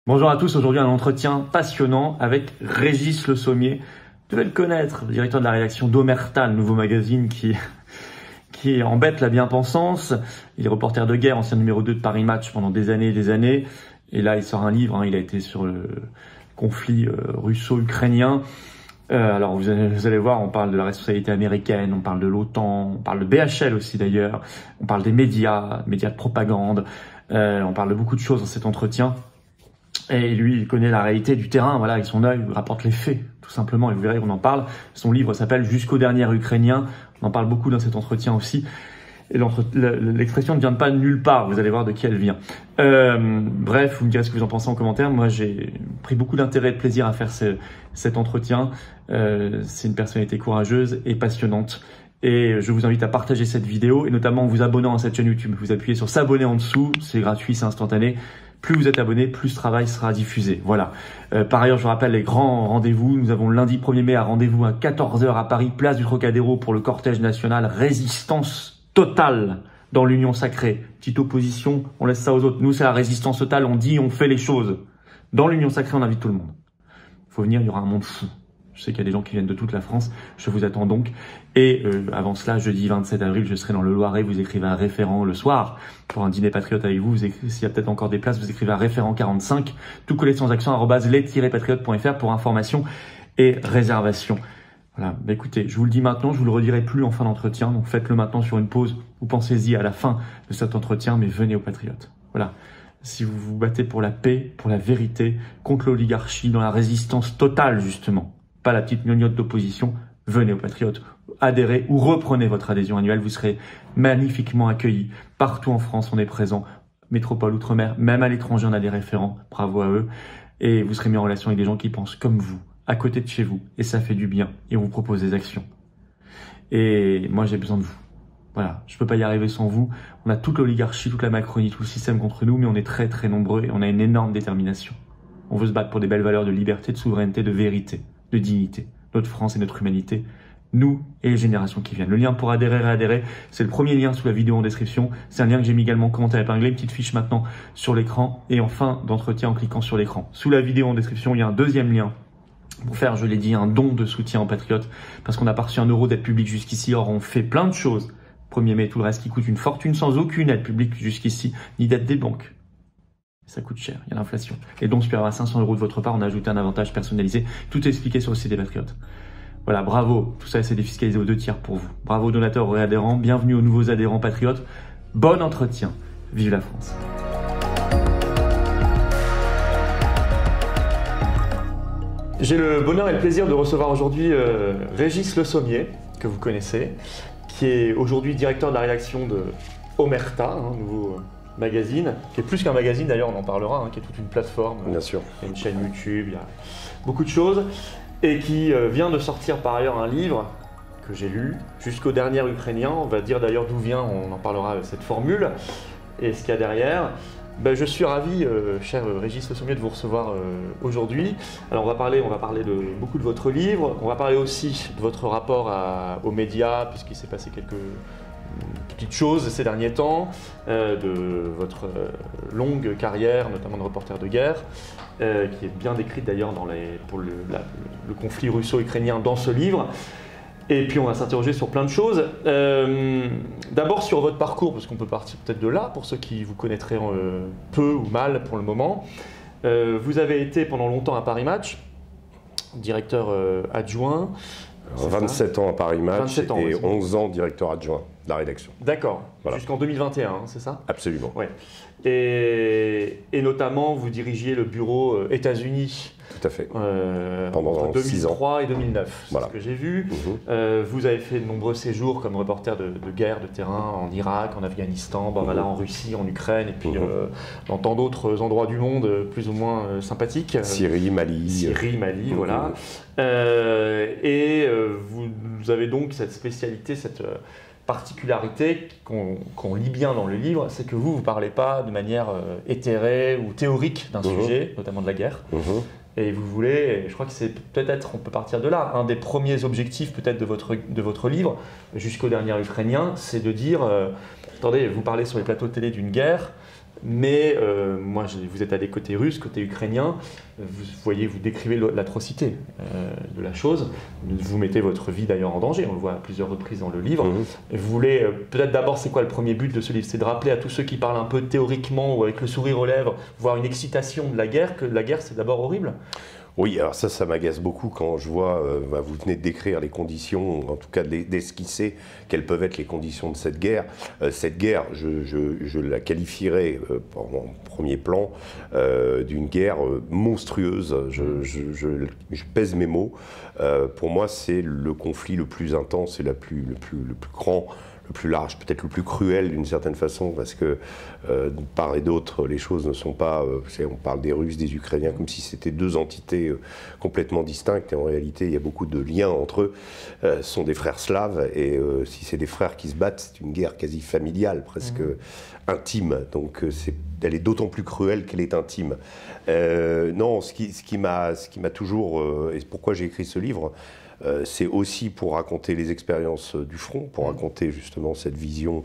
Bonjour à tous, aujourd'hui un entretien passionnant avec Régis Le Sommier. Vous devez le connaître, directeur de la rédaction d'Omerta, le nouveau magazine qui embête la bien-pensance. Il est reporter de guerre, ancien numéro 2 de Paris Match pendant des années et des années. Et là, il sort un livre, il a été sur le conflit russo-ukrainien. Alors vous allez voir, on parle de la responsabilité américaine, on parle de l'OTAN, on parle de BHL aussi d'ailleurs, on parle des médias de propagande, on parle de beaucoup de choses dans cet entretien. Et lui, il connaît la réalité du terrain, voilà, avec son œil, il rapporte les faits, tout simplement, et vous verrez, on en parle. Son livre s'appelle Jusqu'au dernier Ukrainien, on en parle beaucoup dans cet entretien aussi. Et l'expression ne vient pas de nulle part, vous allez voir de qui elle vient. Bref, vous me direz ce que vous en pensez en commentaire. Moi, j'ai pris beaucoup d'intérêt et de plaisir à faire cet entretien. C'est une personnalité courageuse et passionnante. Et je vous invite à partager cette vidéo, et notamment en vous abonnant à cette chaîne YouTube. Vous appuyez sur s'abonner en dessous, c'est gratuit, c'est instantané. Plus vous êtes abonné, plus ce travail sera diffusé. Voilà. Par ailleurs, je vous rappelle les grands rendez-vous. Nous avons le lundi 1er mai un rendez-vous à 14 h à Paris, place du Trocadéro pour le cortège national Résistance totale dans l'Union sacrée. Petite opposition, on laisse ça aux autres. Nous, c'est la résistance totale, on dit, on fait les choses. Dans l'Union sacrée, on invite tout le monde. Faut venir, il y aura un monde fou. Je sais qu'il y a des gens qui viennent de toute la France, je vous attends donc. Et avant cela, jeudi 27 avril, je serai dans le Loiret, vous écrivez un référent le soir pour un dîner patriote avec vous. S'il y a peut-être encore des places, vous écrivez un référent 45, tout collé sans accent, @les-patriote.fr pour information et réservation. Voilà, bah écoutez, je vous le dis maintenant, je vous le redirai plus en fin d'entretien, donc faites-le maintenant sur une pause, ou pensez-y à la fin de cet entretien, mais venez aux Patriotes. Voilà. Si vous vous battez pour la paix, pour la vérité, contre l'oligarchie, dans la résistance totale justement, pas la petite gnognotte d'opposition, venez aux Patriotes, adhérez ou reprenez votre adhésion annuelle, vous serez magnifiquement accueillis. Partout en France, on est présent, métropole, outre-mer, même à l'étranger, on a des référents, bravo à eux. Et vous serez mis en relation avec des gens qui pensent comme vous, à côté de chez vous, et ça fait du bien, et on vous propose des actions. Et moi, j'ai besoin de vous. Voilà, je peux pas y arriver sans vous. On a toute l'oligarchie, toute la Macronie, tout le système contre nous, mais on est très très nombreux et on a une énorme détermination. On veut se battre pour des belles valeurs de liberté, de souveraineté, de vérité, de dignité, notre France et notre humanité, nous et les générations qui viennent. Le lien pour adhérer, c'est le premier lien sous la vidéo en description. C'est un lien que j'ai mis également en commentaire épinglé, une petite fiche maintenant sur l'écran et en fin d'entretien en cliquant sur l'écran. Sous la vidéo en description, il y a un deuxième lien pour faire, je l'ai dit, un don de soutien aux Patriotes parce qu'on n'a pas reçu €1 d'aide publique jusqu'ici. Or, on fait plein de choses. 1er mai, tout le reste qui coûte une fortune sans aucune aide publique jusqu'ici, ni d'aide des banques. Ça coûte cher, il y a l'inflation. Et donc, supérieur à 500 € de votre part, on a ajouté un avantage personnalisé. Tout est expliqué sur le site des Patriotes. Voilà, bravo. Tout ça, c'est défiscalisé aux 2 tiers pour vous. Bravo donateurs et adhérents. Bienvenue aux nouveaux adhérents Patriotes. Bon entretien. Vive la France. J'ai le bonheur et le plaisir de recevoir aujourd'hui Régis Le Sommier, que vous connaissez, qui est aujourd'hui directeur de la rédaction de Omerta, un nouveau magazine, qui est plus qu'un magazine d'ailleurs, on en parlera, qui est toute une plateforme. Bien sûr. Il y a une chaîne YouTube, il y a beaucoup de choses, et qui vient de sortir par ailleurs un livre que j'ai lu, Jusqu'au dernier Ukrainien. On va dire d'ailleurs d'où vient, on en parlera cette formule, et ce qu'il y a derrière. Ben, je suis ravi, cher Régis Le Sommier, de vous recevoir aujourd'hui. Alors on va parler de beaucoup de votre livre, on va parler aussi de votre rapport aux médias, puisqu'il s'est passé quelques petites choses ces derniers temps, de votre longue carrière, notamment de reporter de guerre, qui est bien décrite d'ailleurs pour le conflit russo-ukrainien dans ce livre. Et puis on va s'interroger sur plein de choses. D'abord sur votre parcours, parce qu'on peut partir peut-être de là, pour ceux qui vous connaîtraient peu ou mal pour le moment. Vous avez été pendant longtemps à Paris Match, directeur adjoint. 27 ans à Paris Match 27 ans, et 11 ans directeur adjoint de la rédaction. D'accord, voilà. Jusqu'en 2021, c'est ça? Absolument. Ouais. Et notamment, vous dirigiez le bureau États-Unis. Tout à fait. Pendant entre 6 ans. 2003 et 2009, Voilà. C'est ce que j'ai vu. Vous avez fait de nombreux séjours comme reporter de guerre, de terrain, en Irak, en Afghanistan, voilà, en Russie, en Ukraine, et puis dans tant d'autres endroits du monde plus ou moins sympathiques. Syrie, Mali. Voilà. Vous avez donc cette spécialité, cette particularité qu'on lit bien dans le livre, c'est que vous ne parlez pas de manière éthérée ou théorique d'un sujet, notamment de la guerre. Et vous voulez, je crois que c'est peut-être, on peut partir de là, un des premiers objectifs peut-être de votre livre, Jusqu'au dernier Ukrainien, c'est de dire, attendez, vous parlez sur les plateaux de télé d'une guerre, Mais moi, vous êtes allé côté russe, côté ukrainien, vous décrivez l'atrocité de la chose, vous mettez votre vie d'ailleurs en danger, on le voit à plusieurs reprises dans le livre. Et vous voulez, peut-être d'abord, c'est quoi le premier but de ce livre? C'est de rappeler à tous ceux qui parlent un peu théoriquement ou avec le sourire aux lèvres, voire une excitation de la guerre, que la guerre c'est d'abord horrible? Oui, alors ça m'agace beaucoup quand je vois, vous venez de décrire les conditions, en tout cas d'esquisser quelles peuvent être les conditions de cette guerre. Cette guerre, je la qualifierais en premier plan d'une guerre monstrueuse. Je pèse mes mots. Pour moi, c'est le conflit le plus intense et le plus grand, le plus large, peut-être le plus cruel d'une certaine façon, parce que de part et d'autre, les choses ne sont pas... on parle des Russes, des Ukrainiens, comme si c'était deux entités complètement distinctes, et en réalité, il y a beaucoup de liens entre eux. Ce sont des frères slaves, et si c'est des frères qui se battent, c'est une guerre quasi familiale, presque intime, donc elle est d'autant plus cruelle qu'elle est intime. Non, ce qui m'a toujours... et pourquoi j'ai écrit ce livre, c'est aussi pour raconter les expériences du front, pour raconter justement cette vision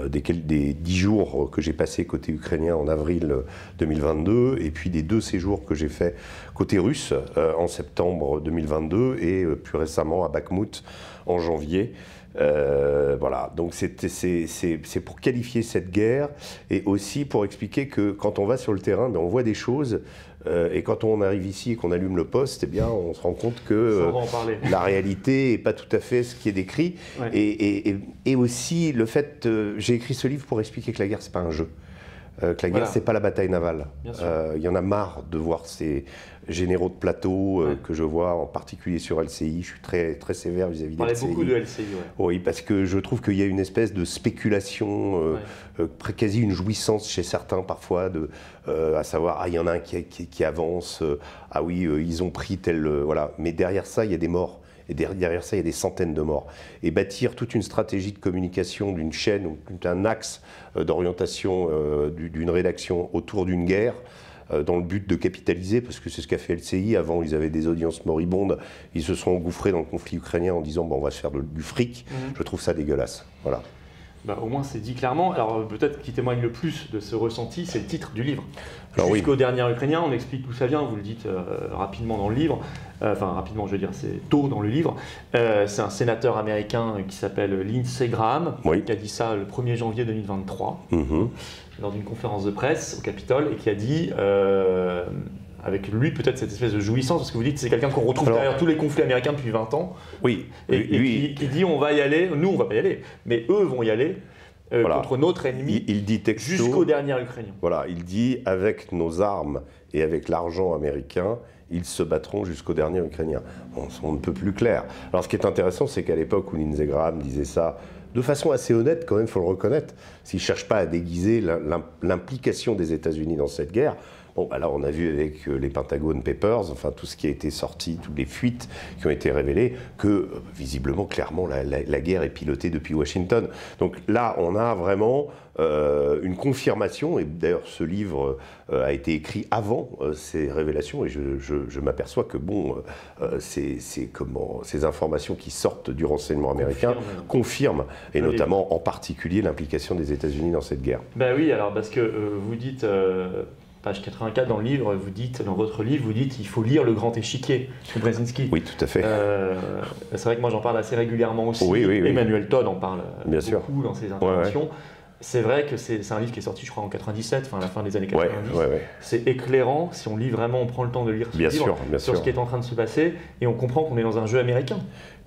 des 10 jours que j'ai passés côté ukrainien en avril 2022, et puis des 2 séjours que j'ai faits côté russe en septembre 2022, et plus récemment à Bakhmout en janvier. Voilà, donc c'est pour qualifier cette guerre, et aussi pour expliquer que quand on va sur le terrain, on voit des choses, et quand on arrive ici et qu'on allume le poste, eh bien, on se rend compte que la réalité n'est pas tout à fait ce qui est décrit. Ouais. Et aussi le fait, j'ai écrit ce livre pour expliquer que la guerre, c'est pas un jeu. Que la guerre, c'est pas la bataille navale. Il y en a marre de voir ces généraux de plateau que je vois, en particulier sur LCI. Je suis très, très sévère vis-à-vis de LCI. On parle beaucoup de LCI, Oui, parce que je trouve qu'il y a une espèce de spéculation, quasi une jouissance chez certains parfois, à savoir, il y en a un qui avance, ah oui, ils ont pris tel... voilà. Mais derrière ça, il y a des morts. Et derrière ça, il y a des centaines de morts. Et bâtir toute une stratégie de communication d'une chaîne, ou d'un axe d'orientation d'une rédaction autour d'une guerre, dans le but de capitaliser, parce que c'est ce qu'a fait LCI. Avant, ils avaient des audiences moribondes. Ils se sont engouffrés dans le conflit ukrainien en disant, bon, on va se faire du fric. Je trouve ça dégueulasse. Voilà. Bah, au moins, c'est dit clairement. Alors, peut-être qui témoigne le plus de ce ressenti, c'est le titre du livre. Jusqu'au dernier Ukrainien, on explique d'où ça vient, vous le dites rapidement dans le livre. Enfin, rapidement, je veux dire, c'est tôt dans le livre. C'est un sénateur américain qui s'appelle Lindsey Graham, qui a dit ça le 1er janvier 2023, lors d'une conférence de presse au Capitole, et qui a dit... avec lui, peut-être cette espèce de jouissance, parce que vous dites que c'est quelqu'un qu'on retrouve derrière tous les conflits américains depuis 20 ans. Oui. Et qui dit on va y aller, nous on va pas y aller, mais eux vont y aller contre notre ennemi jusqu'au dernier Ukrainien. Voilà, il dit avec nos armes et avec l'argent américain, ils se battront jusqu'au dernier Ukrainien. Bon, on ne peut plus clair. Alors ce qui est intéressant, c'est qu'à l'époque où Lindsey Graham disait ça, de façon assez honnête, quand même, il faut le reconnaître, s'il ne cherche pas à déguiser l'implication des États-Unis dans cette guerre. Bon, bah là, on a vu avec les Pentagon Papers, enfin tout ce qui a été sorti, toutes les fuites qui ont été révélées, que visiblement, clairement, la guerre est pilotée depuis Washington. Donc là, on a vraiment une confirmation, et d'ailleurs ce livre a été écrit avant ces révélations, et je m'aperçois que bon, ces informations qui sortent du renseignement américain confirment, et notamment en particulier l'implication des États-Unis dans cette guerre. Ben oui, alors parce que vous dites... Page 84 dans le livre, dans votre livre, vous dites qu'il faut lire Le Grand Échiquier de Brzezinski. Oui, tout à fait. C'est vrai que moi j'en parle assez régulièrement aussi. Oui. Emmanuel Todd en parle beaucoup dans ses interventions. Ouais. C'est vrai que c'est un livre qui est sorti, je crois, en 97, enfin à la fin des années 90. Ouais. C'est éclairant, si on lit vraiment, on prend le temps de lire ce livre sur ce qui est en train de se passer, et on comprend qu'on est dans un jeu américain.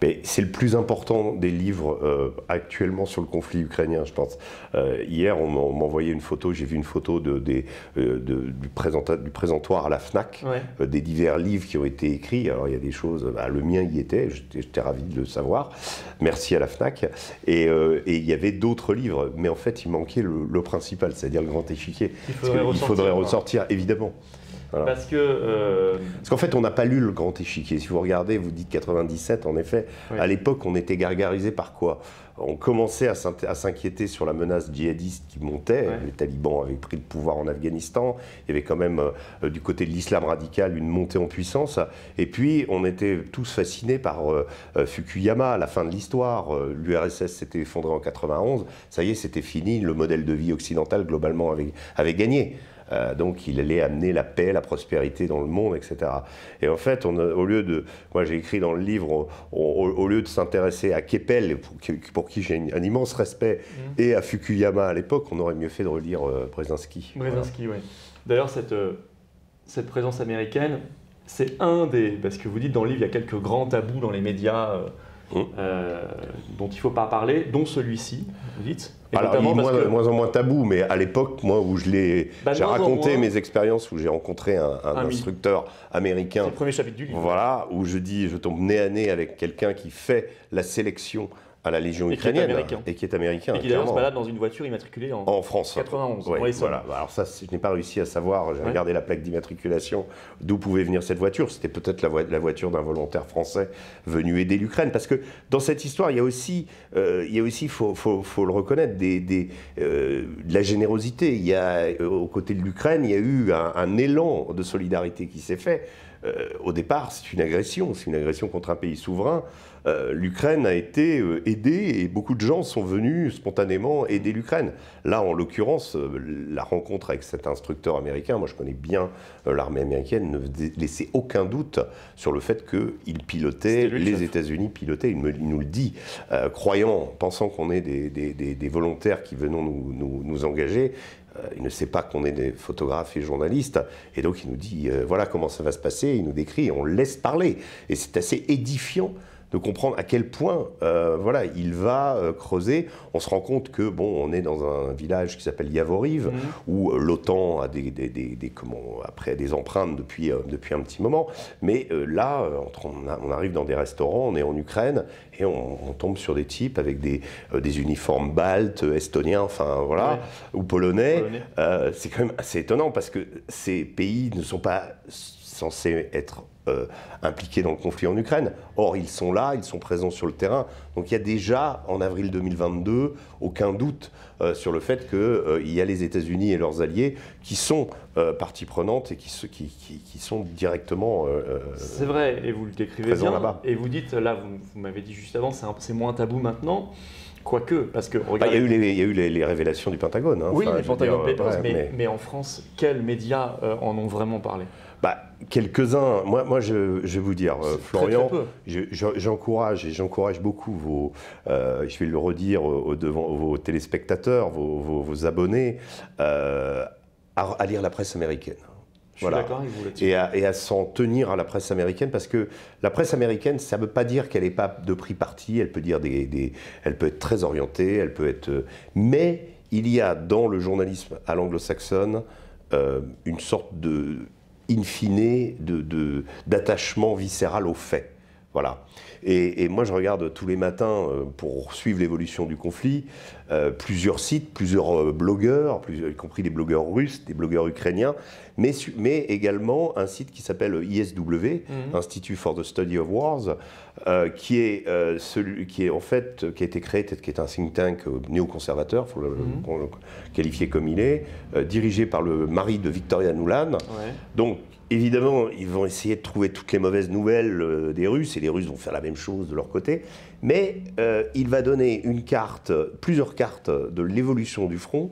Mais c'est le plus important des livres actuellement sur le conflit ukrainien, je pense. Hier, on m'envoyait une photo, j'ai vu une photo du présentoir à la FNAC, des divers livres qui ont été écrits. Alors il y a des choses, le mien y était, j'étais ravi de le savoir. Merci à la FNAC. Et il y avait d'autres livres, mais en fait, il manquait le principal, c'est-à-dire Le Grand Échiquier. Il faudrait ressortir, évidemment. Voilà. Parce que... Parce qu'en fait, on n'a pas lu le grand échiquier. Si vous regardez, vous dites 97, en effet, oui. À l'époque, on était gargarisé par quoi? On commençait à s'inquiéter sur la menace djihadiste qui montait. Ouais. Les talibans avaient pris le pouvoir en Afghanistan. Il y avait quand même, du côté de l'islam radical, une montée en puissance. Et puis, on était tous fascinés par Fukuyama, la fin de l'histoire. L'URSS s'était effondré en 91. Ça y est, c'était fini. Le modèle de vie occidental, globalement, avait gagné. Donc il allait amener la paix, la prospérité dans le monde, etc. Et en fait, au lieu de... Moi j'ai écrit dans le livre, au lieu de s'intéresser à Keppel, pour qui j'ai un immense respect, et à Fukuyama à l'époque, on aurait mieux fait de relire Brzezinski. Brzezinski, oui. D'ailleurs, cette présence américaine, c'est un des... Parce que vous dites dans le livre, il y a quelques grands tabous dans les médias dont il ne faut pas parler, dont celui-ci, vous dites. Alors, il est moins en moins tabou, mais à l'époque, moi, où j'ai raconté mes expériences, où j'ai rencontré un instructeur américain. C'est le premier chapitre du livre. Voilà, où je tombe nez à nez avec quelqu'un qui fait la sélection à la Légion ukrainienne et qui est américain. Et qui d'ailleurs se balade dans une voiture immatriculée en France. 91. Ouais, voilà. Alors ça, je n'ai pas réussi à savoir. J'ai regardé la plaque d'immatriculation d'où pouvait venir cette voiture. C'était peut-être la voiture d'un volontaire français venu aider l'Ukraine. Parce que dans cette histoire, il y a aussi, faut le reconnaître, de la générosité. Il y a, aux côtés de l'Ukraine, il y a eu un élan de solidarité qui s'est fait. Au départ, c'est une agression contre un pays souverain. L'Ukraine a été aidée et beaucoup de gens sont venus spontanément aider l'Ukraine. Là, en l'occurrence, la rencontre avec cet instructeur américain, moi je connais bien l'armée américaine, ne laissait aucun doute sur le fait qu'il pilotait, les États-Unis pilotaient, il nous le dit, pensant qu'on est des volontaires qui venons nous engager. Il ne sait pas qu'on est des photographes et journalistes, et donc il nous dit voilà comment ça va se passer, il nous décrit, et on le laisse parler. Et c'est assez édifiant de comprendre à quel point voilà, il va creuser. On se rend compte que bon, on est dans un village qui s'appelle Yavoriv, où l'OTAN a après des empreintes depuis un petit moment. Mais là, on arrive dans des restaurants, on est en Ukraine, et on tombe sur des types avec des uniformes baltes, estoniens, enfin voilà, ou polonais. C'est quand même assez étonnant parce que ces pays ne sont pas censés être impliqués dans le conflit en Ukraine. Or, ils sont là, ils sont présents sur le terrain. Donc il y a déjà, en avril 2022, aucun doute sur le fait qu'il y a les États-Unis et leurs alliés qui sont partie prenante et qui sont directement c'est vrai, et vous le décrivez bien. Là-bas. Et vous dites, là, vous m'avez dit juste avant, c'est moins tabou maintenant. Quoique, parce que... Regardez... il y a eu les révélations du Pentagone. Hein. Oui, les Pentagon Papers, mais en France, quels médias en ont vraiment parlé? Quelques-uns. Moi, je vais vous dire, Florian, j'encourage beaucoup je vais le redire devant vos téléspectateurs, vos abonnés, à lire la presse américaine. Je suis d'accord avec vous là-dessus. Et à s'en tenir à la presse américaine, parce que la presse américaine, ça ne veut pas dire qu'elle n'est pas de pris parti, elle peut dire elle peut être très orientée, elle peut être... Mais il y a dans le journalisme à l'anglo-saxonne une sorte de... in fine, d'attachement viscéral aux faits. Voilà. Et moi, je regarde tous les matins, pour suivre l'évolution du conflit, plusieurs sites, plusieurs blogueurs, y compris des blogueurs russes, des blogueurs ukrainiens, mais également un site qui s'appelle ISW, Institute for the Study of Wars, qui a été créé, qui est un think tank néoconservateur, il faut le qualifier comme il est, dirigé par le mari de Victoria Nuland. Ouais. Donc, évidemment, ils vont essayer de trouver toutes les mauvaises nouvelles des Russes, et les Russes vont faire la même chose de leur côté, mais il va donner plusieurs cartes de l'évolution du front,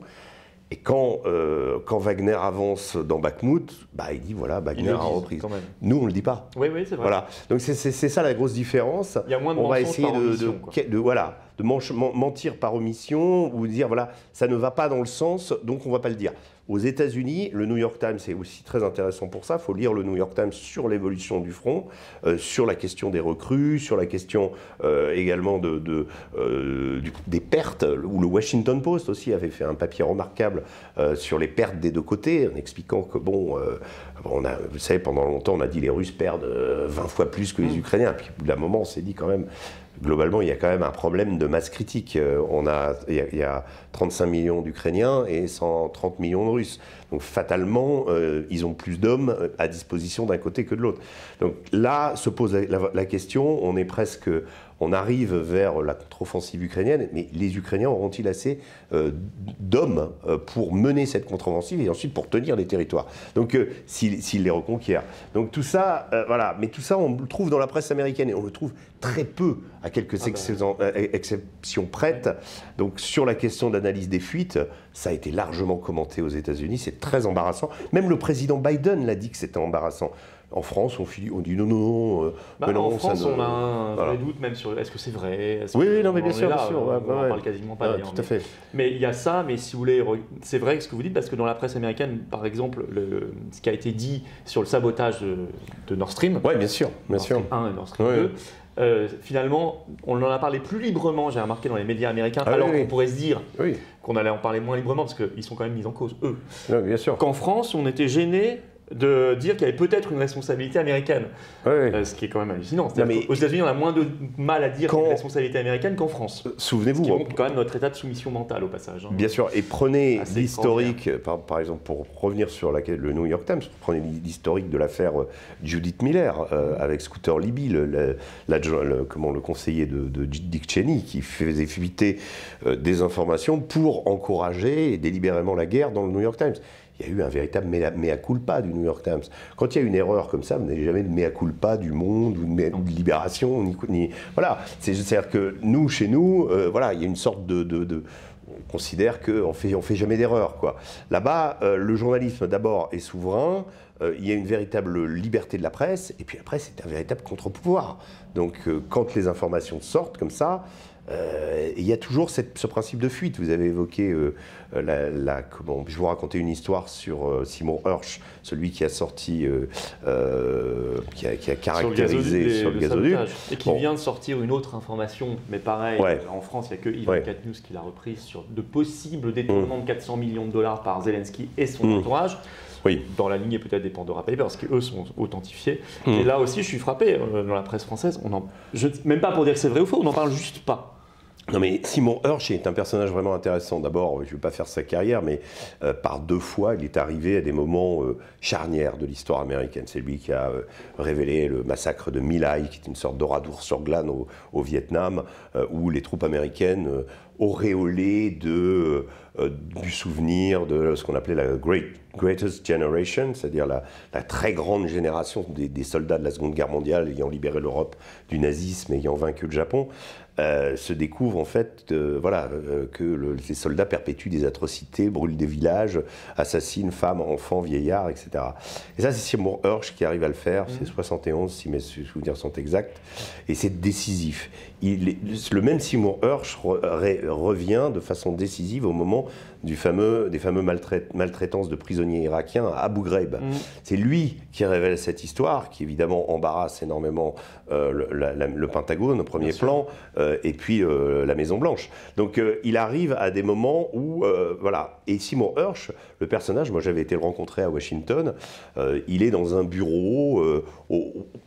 et quand Wagner avance dans Bakhmout, il dit voilà, Wagner a repris. Nous, on ne le dit pas. Oui, c'est vrai. Voilà. Donc c'est ça la grosse différence. Il y a moins de mensonges par omission, de mentir par omission, ou dire voilà, ça ne va pas dans le sens, donc on ne va pas le dire. Aux États-Unis, le New York Times est aussi très intéressant pour ça. Il faut lire le New York Times sur l'évolution du front, sur la question des recrues, sur la question également des pertes, où le Washington Post aussi avait fait un papier remarquable sur les pertes des deux côtés, en expliquant que vous savez, pendant longtemps, on a dit les Russes perdent 20 fois plus que les Ukrainiens. Puis au bout d'un moment, on s'est dit quand même, globalement, il y a quand même un problème de masse critique. Il y a 35 millions d'Ukrainiens et 130 millions de Russes. Donc fatalement, ils ont plus d'hommes à disposition d'un côté que de l'autre. Donc là se pose la question, on arrive vers la contre-offensive ukrainienne, mais les Ukrainiens auront-ils assez d'hommes pour mener cette contre-offensive et ensuite pour tenir les territoires, donc s'ils les reconquièrent. Donc tout ça, voilà, mais tout ça on le trouve dans la presse américaine et on le trouve très peu, à quelques exceptions prêtes. Donc sur la question d'analyse des fuites, ça a été largement commenté aux États-Unis, c'est très embarrassant. Même le président Biden l'a dit que c'était embarrassant. En France, on dit non. En France, on a un vrai doute même sur est-ce que c'est vrai. Oui, non, mais bien sûr, bien sûr. On n'en parle quasiment pas d'ailleurs. Tout à fait. Mais il y a ça, mais si vous voulez, c'est vrai ce que vous dites, parce que dans la presse américaine, par exemple, ce qui a été dit sur le sabotage de Nord Stream. Oui, bien sûr. Nord Stream 1 et Nord Stream 2. Finalement, on en a parlé plus librement, j'ai remarqué dans les médias américains, alors qu'on pourrait se dire qu'on allait en parler moins librement, parce qu'ils sont quand même mis en cause, eux. Oui, bien sûr. Qu'en France, on était gênés de dire qu'il y avait peut-être une responsabilité américaine, ce qui est quand même hallucinant. Aux États-Unis, on a moins de mal à dire qu'il y a une responsabilité américaine qu'en France. Souvenez-vous, ce qui montre quand même notre état de soumission mentale au passage. Bien sûr, et prenez l'historique, par exemple, pour revenir sur le New York Times, prenez l'historique de l'affaire Judith Miller avec Scooter Libby, le conseiller de Dick Cheney, qui faisait fuiter des informations pour encourager délibérément la guerre dans le New York Times. Il y a eu un véritable mea culpa du New York Times. Quand il y a une erreur comme ça, vous n'avez jamais de mea culpa du Monde ou de Libération. Voilà. C'est-à-dire que nous, chez nous, voilà, il y a une sorte de on considère qu'on fait jamais d'erreur, quoi. Là-bas, le journalisme, d'abord, est souverain. Il y a une véritable liberté de la presse. Et puis après, c'est un véritable contre-pouvoir. Donc, quand les informations sortent comme ça, il y a toujours ce principe de fuite. Vous avez évoqué, je vais vous raconter une histoire sur Seymour Hersh, celui qui a sorti, qui a caractérisé sur le gazoduc. Et qui vient de sortir une autre information, mais pareil, en France, il n'y a que Yves News qui l'a reprise, sur de possibles détournements de 400 millions de dollars par Zelensky et son entourage. Dans la lignée peut-être des Pandora Papers, parce qu'eux sont authentifiés. Et là aussi, je suis frappé, dans la presse française, même pas pour dire que c'est vrai ou faux, on n'en parle juste pas. Non mais Seymour Hersh est un personnage vraiment intéressant. D'abord, je ne vais pas faire sa carrière, mais par 2 fois, il est arrivé à des moments charnières de l'histoire américaine. C'est lui qui a révélé le massacre de My Lai, qui est une sorte d'oradour sur glane au Vietnam, où les troupes américaines auréolées du souvenir de ce qu'on appelait la Greatest Generation, c'est-à-dire la très grande génération des soldats de la Seconde Guerre mondiale ayant libéré l'Europe du nazisme, ayant vaincu le Japon, se découvre en fait que les soldats perpétuent des atrocités, brûlent des villages, assassinent femmes, enfants, vieillards, etc. Et ça, c'est Seymour Hersh qui arrive à le faire, c'est 71 si mes souvenirs sont exacts, et c'est décisif. Le même Seymour Hersh revient de façon décisive au moment des fameux maltraitances de prisonniers irakiens à Abu Ghraib. C'est lui qui révèle cette histoire, qui évidemment embarrasse énormément le Pentagone au premier plan, et puis la Maison Blanche. Donc il arrive à des moments où, voilà. Et Seymour Hersh, le personnage, moi j'avais été le rencontrer à Washington, il est dans un bureau,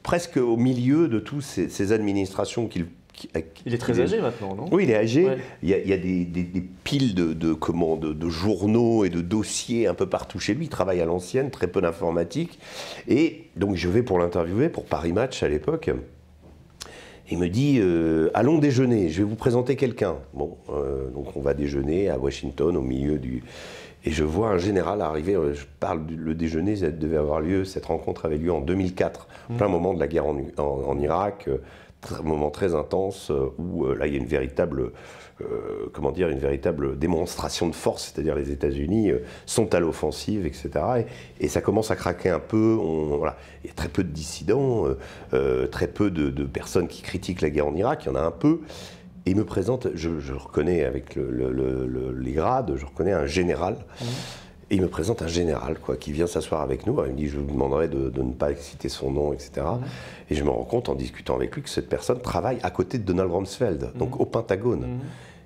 presque au milieu de toutes ces administrations il est très âgé maintenant, non? Oui, il est âgé. Il y a des piles de journaux et de dossiers un peu partout chez lui. Il travaille à l'ancienne, très peu d'informatique. Et donc je vais pour l'interviewer, pour Paris Match à l'époque. Il me dit allons déjeuner, je vais vous présenter quelqu'un. Bon, donc on va déjeuner à Washington, au milieu du... Et je vois un général arriver, le déjeuner, ça devait avoir lieu, cette rencontre avait lieu en 2004, plein moment de la guerre en Irak, un moment très intense où là il y a une véritable démonstration de force, c'est-à-dire les États-Unis sont à l'offensive, etc. Et ça commence à craquer un peu. Il y a très peu de dissidents, très peu de personnes qui critiquent la guerre en Irak. Il y en a un peu. Et il me présente, je reconnais avec les grades, je reconnais un général. Et il me présente un général qui vient s'asseoir avec nous. Il me dit, je vous demanderai de ne pas citer son nom, etc. Et je me rends compte en discutant avec lui que cette personne travaille à côté de Donald Rumsfeld, donc au Pentagone.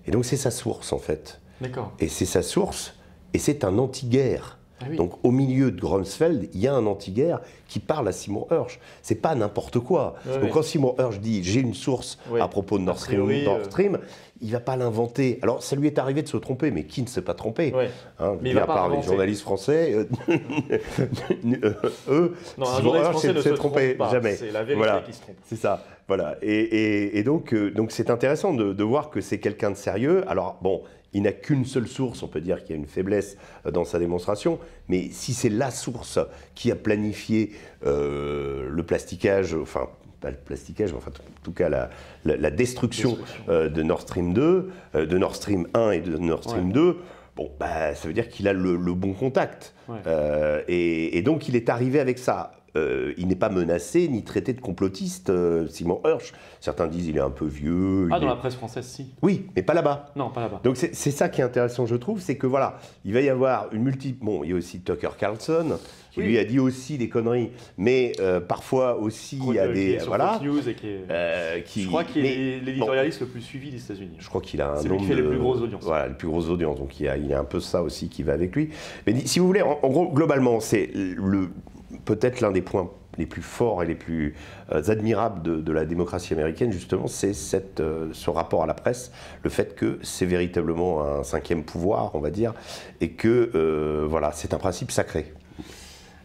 Et donc c'est sa source en fait. D'accord. Et c'est sa source, et c'est un anti-guerre. Ah oui. Donc au milieu de Rumsfeld, il y a un anti-guerre qui parle à Seymour Hersh. C'est pas n'importe quoi. Ouais, Donc quand Seymour Hersh dit j'ai une source à propos de Nord Stream, il va pas l'inventer. Alors ça lui est arrivé de se tromper, mais qui ne s'est pas trompé, mais à part les journalistes français, eux, non, Seymour Hersh ne s'est trompé jamais. C'est la vérité qui se trompe. C'est ça. Voilà. Et donc c'est intéressant de voir que c'est quelqu'un de sérieux. Alors bon. Il n'a qu'une seule source, on peut dire qu'il y a une faiblesse dans sa démonstration, mais si c'est la source qui a planifié le plasticage, enfin, pas le plasticage, mais enfin, en tout cas la destruction de Nord Stream 2, de Nord Stream 1 et de Nord Stream 2, bon, bah, ça veut dire qu'il a le bon contact. Et donc, il est arrivé avec ça. Il n'est pas menacé ni traité de complotiste, Seymour Hersh. Certains disent qu'il est un peu vieux. Dans la presse française, si. Oui, mais pas là-bas. Non, pas là-bas. Donc c'est ça qui est intéressant, je trouve, c'est que voilà, il va y avoir une multiple... Bon, il y a aussi Tucker Carlson, qui lui a dit aussi des conneries, mais parfois aussi il y a des... Voilà. News et je crois qu'il est l'éditorialiste le plus suivi des États-Unis. Je crois qu'il a un nombre C'est lui qui fait les plus grosses audiences. Voilà, les plus grosses audiences, donc il y a un peu ça aussi qui va avec lui. Mais si vous voulez, en gros, globalement, c'est peut-être l'un des points les plus forts et les plus admirables de la démocratie américaine, justement, c'est ce rapport à la presse, le fait que c'est véritablement un cinquième pouvoir, on va dire, et que voilà, c'est un principe sacré.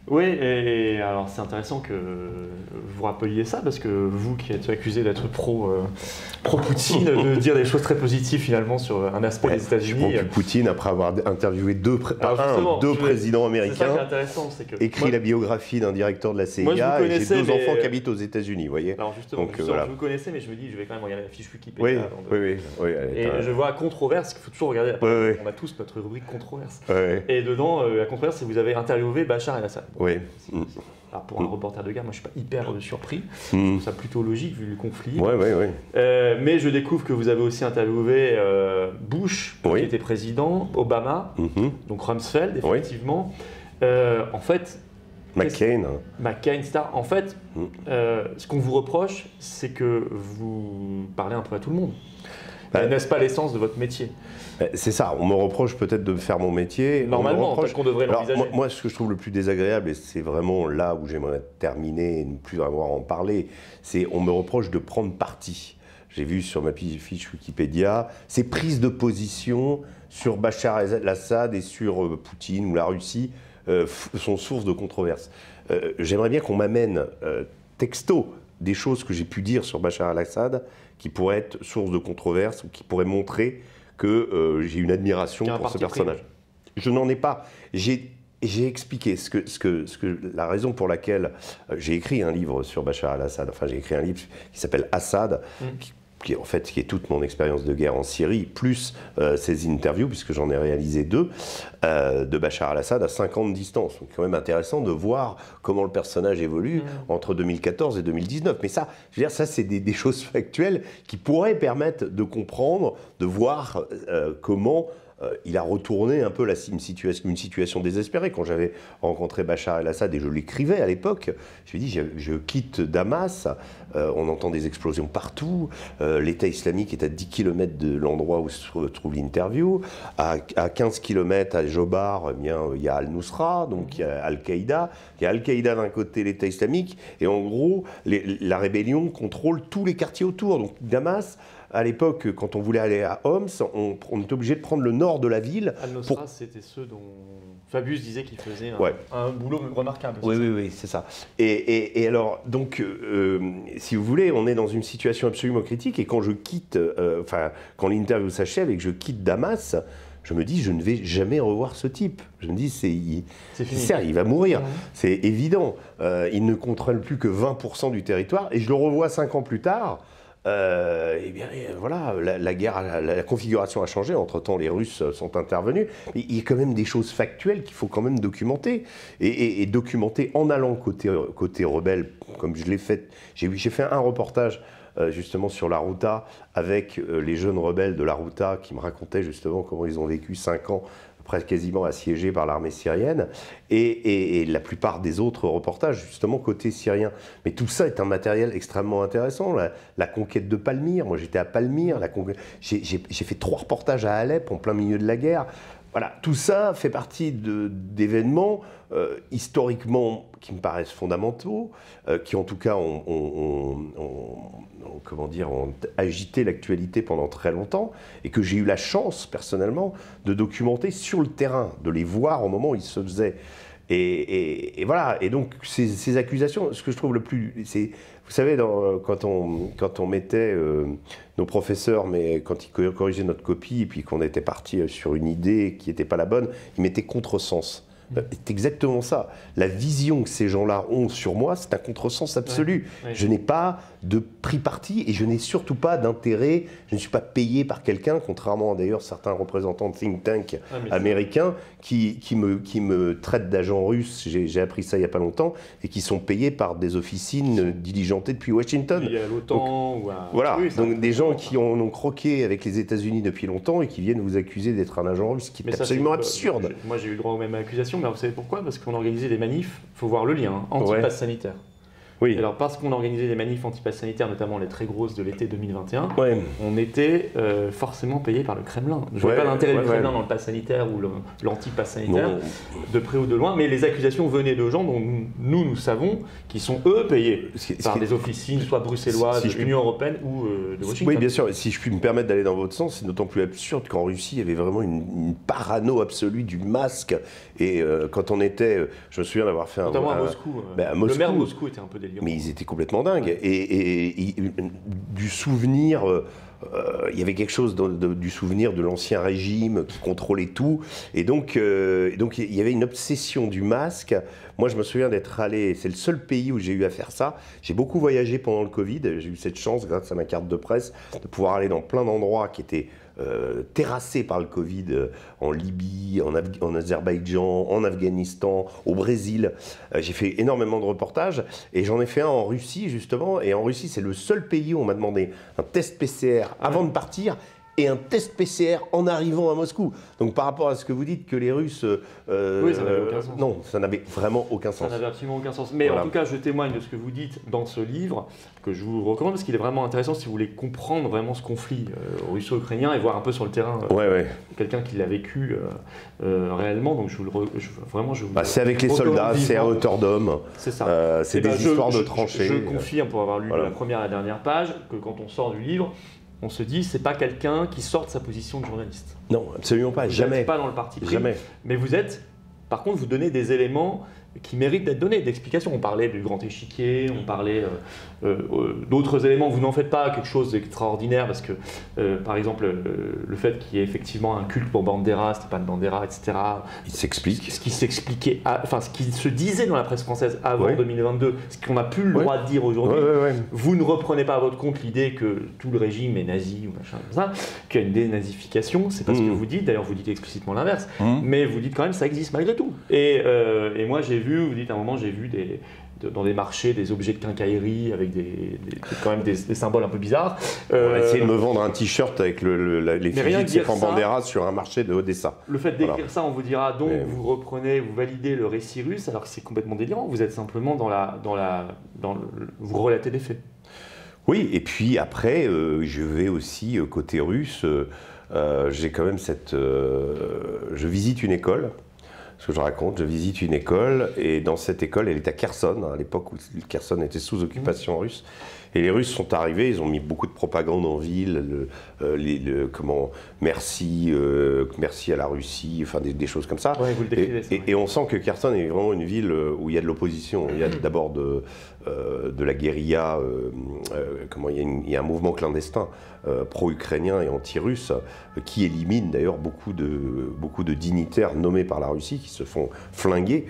Oui, et alors c'est intéressant que vous rappeliez ça, parce que vous qui êtes accusé d'être pro-Poutine, de dire des choses très positives finalement sur un aspect des États-Unis. Je prends plus Poutine après avoir interviewé deux présidents américains, c'est ça qui est intéressant, c'est que écrit la biographie d'un directeur de la CIA, et j'ai deux enfants qui habitent aux États-Unis, vous voyez. Alors justement, voilà. Je vous connaissais, mais je me dis, je vais quand même regarder la fiche Wikipédia. Oui. Et je vois controverse, qu'il faut toujours regarder. On a tous notre rubrique controverse. Et dedans, la controverse, c'est que vous avez interviewé Bachar el-Assad. Oui. Alors pour un reporter de guerre, moi je suis pas hyper surpris. Je trouve ça plutôt logique vu le conflit. Oui. Mais je découvre que vous avez aussi interviewé Bush, qui était président, Obama, donc Rumsfeld, effectivement. En fait. McCain, etc. En fait, ce qu'on vous reproche, c'est que vous parlez un peu à tout le monde. N'est-ce pas l'essence de votre métier? C'est ça, on me reproche peut-être de faire mon métier. Normalement, parce qu'on devrait l'envisager. Moi, ce que je trouve le plus désagréable, et c'est vraiment là où j'aimerais terminer et ne plus avoir à en parler, c'est on me reproche de prendre parti. J'ai vu sur ma fiche Wikipédia ces prises de position sur Bachar el-Assad et sur Poutine ou la Russie sont source de controverses. J'aimerais bien qu'on m'amène texto des choses que j'ai pu dire sur Bachar el-Assad qui pourraient être source de controverses ou qui pourraient montrer que j'ai une admiration pour ce personnage. Je n'en ai pas. J'ai expliqué la raison pour laquelle j'ai écrit un livre sur Bachar el-Assad. Enfin, j'ai écrit un livre qui s'appelle Assad, qui est toute mon expérience de guerre en Syrie, plus ces interviews, puisque j'en ai réalisé 2, de Bachar el-Assad à 5 ans de distance. Donc, c'est quand même intéressant de voir comment le personnage évolue entre 2014 et 2019. Mais ça, je veux dire, ça, c'est des choses factuelles qui pourraient permettre de comprendre, de voir comment il a retourné un peu une situation désespérée. Quand j'avais rencontré Bachar el-Assad, et je l'écrivais à l'époque, je lui ai dit, je quitte Damas, on entend des explosions partout, l'État islamique est à 10 km de l'endroit où se trouve l'interview, à 15 km à Jobar, eh bien, il y a Al-Nusra, donc il y a Al-Qaïda, d'un côté, l'État islamique, et en gros, la rébellion contrôle tous les quartiers autour. Donc Damas, à l'époque, quand on voulait aller à Homs, on était obligé de prendre le nord de la ville. Al-Nusra, c'était ceux dont Fabius disait qu'ils faisaient un boulot remarquable. Oui, c'est ça. Et alors, donc, si vous voulez, on est dans une situation absolument critique. Et quand je quitte, quand l'interview s'achève et que je quitte Damas, je me dis, je ne vais jamais revoir ce type. Je me dis, il va mourir. C'est évident. Il ne contrôle plus que 20% du territoire. Et je le revois 5 ans plus tard. Eh bien, voilà, la guerre, la configuration a changé. Entre-temps, les Russes sont intervenus. Mais il y a quand même des choses factuelles qu'il faut quand même documenter. Et documenter en allant côté rebelle, comme je l'ai fait. J'ai fait un reportage justement sur la Ghouta avec les jeunes rebelles de la Ghouta qui me racontaient justement comment ils ont vécu 5 ans presque quasiment assiégés par l'armée syrienne, et la plupart des autres reportages, justement, côté syrien. Mais tout ça est un matériel extrêmement intéressant. La conquête de Palmyre, moi j'étais à Palmyre, j'ai fait 3 reportages à Alep, en plein milieu de la guerre. voilà, tout ça fait partie d'événements historiquement qui me paraissent fondamentaux, qui en tout cas comment dire, ont agité l'actualité pendant très longtemps, et que j'ai eu la chance personnellement de documenter sur le terrain, de les voir au moment où ils se faisaient. Et voilà, et donc ces accusations, ce que je trouve le plus, c'est, vous savez, quand on mettait nos professeurs, mais quand ils corrigeaient notre copie, et puis qu'on était parti sur une idée qui n'était pas la bonne, ils mettaient contresens. C'est exactement ça. La vision que ces gens-là ont sur moi, c'est un contresens absolu. Ouais, ouais. Je n'ai pas de pris parti et je n'ai surtout pas d'intérêt. Je ne suis pas payé par quelqu'un, contrairement d'ailleurs certains représentants de think tank américains qui me traitent d'agent russe. J'ai appris ça il n'y a pas longtemps, et qui sont payés par des officines diligentées depuis Washington. Il y a l'OTAN ou à... Voilà, oui, donc des gens qui ont croqué avec les États-Unis depuis longtemps et qui viennent vous accuser d'être un agent russe, ce qui est absolument absurde. Moi j'ai eu le droit aux mêmes accusations. Mais vous savez pourquoi? Parce qu'on organisait des manifs, il faut voir le lien, hein, anti-pass sanitaire. Oui. Alors parce qu'on organisait des manifs anti-pass sanitaire, notamment les très grosses de l'été 2021, on était forcément payé par le Kremlin. Je ne vois pas l'intérêt du Kremlin dans le pass sanitaire ou l'anti-pass sanitaire, de près ou de loin, mais les accusations venaient de gens dont nous savons qui sont eux payés par des officines, soit bruxelloises, Union européenne ou de Washington. Oui, bien sûr. Si je puis me permettre d'aller dans votre sens, c'est d'autant plus absurde qu'en Russie, il y avait vraiment une parano absolue du masque. Et quand on était, je me souviens d'avoir fait notamment à Moscou. Le maire de Moscou était un peu délirant. Mais ils étaient complètement dingues. Et du souvenir, il y avait quelque chose du souvenir de l'ancien régime qui contrôlait tout. Et donc il y avait une obsession du masque. Moi, je me souviens d'être allé, c'est le seul pays où j'ai eu à faire ça. J'ai beaucoup voyagé pendant le Covid. J'ai eu cette chance, grâce à ma carte de presse, de pouvoir aller dans plein d'endroits qui étaient terrassés par le Covid, en Libye, en Azerbaïdjan, en Afghanistan, au Brésil. J'ai fait énormément de reportages et j'en ai fait un en Russie justement. Et en Russie, c'est le seul pays où on m'a demandé un test PCR avant de partir et un test PCR en arrivant à Moscou. Donc par rapport à ce que vous dites que les Russes... oui, ça n'avait aucun sens. Non, ça n'avait vraiment aucun sens. Ça n'avait absolument aucun sens. Mais en tout cas, je témoigne de ce que vous dites dans ce livre, que je vous recommande, parce qu'il est vraiment intéressant si vous voulez comprendre vraiment ce conflit russo-ukrainien et voir un peu sur le terrain quelqu'un qui l'a vécu réellement. Donc c'est avec les soldats, c'est à hauteur d'homme. C'est ça. C'est des histoires de tranchées. Je confirme, pour avoir lu la première et la dernière page, que quand on sort du livre, on se dit, c'est pas quelqu'un qui sort de sa position de journaliste. Non, absolument pas, jamais. Vous n'êtes pas dans le parti pris, jamais. Mais vous êtes, par contre, vous donnez des éléments qui méritent d'être donnés, d'explications. On parlait du grand échiquier, on parlait d'autres éléments. Vous n'en faites pas quelque chose d'extraordinaire parce que, par exemple, le fait qu'il y ait effectivement un culte pour Bandera, Stepan Bandera, etc. Il s'explique. Ce qui s'expliquait, ce qui se disait dans la presse française avant 2022, ce qu'on n'a plus le droit de dire aujourd'hui. Vous ne reprenez pas à votre compte l'idée que tout le régime est nazi ou machin comme ça, qu'il y a une dénazification. C'est pas ce que vous dites. D'ailleurs, vous dites explicitement l'inverse. Mais vous dites quand même que ça existe malgré tout. Et moi, vous dites à un moment, j'ai vu dans des marchés des objets de quincaillerie avec quand même des symboles un peu bizarres. On a essayé de me vendre un t-shirt avec les fusils de Stepan Bandera sur un marché de Odessa. Le fait d'écrire ça, on vous dira donc vous reprenez, vous validez le récit russe, alors que c'est complètement délirant. Vous êtes simplement vous relatez des faits. Oui, et puis après, je vais aussi côté russe. J'ai quand même je visite une école. Ce que je raconte, je visite une école et dans cette école, elle est à Kherson, à l'époque où Kherson était sous occupation russe. Et les Russes sont arrivés, ils ont mis beaucoup de propagande en ville, merci à la Russie, enfin des choses comme ça. Ouais, vous le décrivez, et on sent que Kherson est vraiment une ville où il y a de l'opposition. Il y a d'abord de la guérilla, il y a un mouvement clandestin pro-ukrainien et anti-russe qui élimine d'ailleurs beaucoup de dignitaires nommés par la Russie qui se font flinguer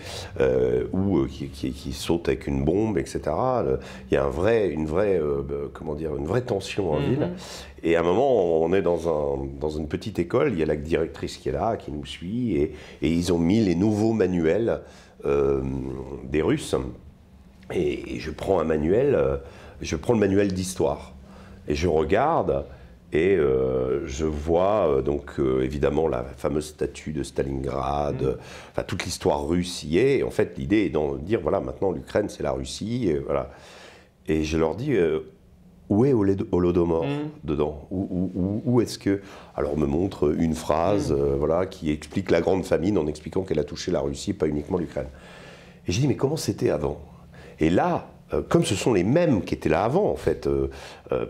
ou qui sautent avec une bombe, etc. Il y a une vraie tension en ville. Et à un moment, on est dans une petite école, il y a la directrice qui est là, qui nous suit, et ils ont mis les nouveaux manuels des Russes. Et je prends le manuel d'histoire. Et je regarde, et je vois évidemment la fameuse statue de Stalingrad, toute l'histoire russe y est. Et en fait, l'idée est de dire, voilà, maintenant l'Ukraine c'est la Russie, et voilà. Et je leur dis, où est Holodomor dedans? Où est-ce que... Alors on me montre une phrase voilà, qui explique la grande famine en expliquant qu'elle a touché la Russie, pas uniquement l'Ukraine. Et j'ai dit, mais comment c'était avant? Et là, comme ce sont les mêmes qui étaient là avant, en fait,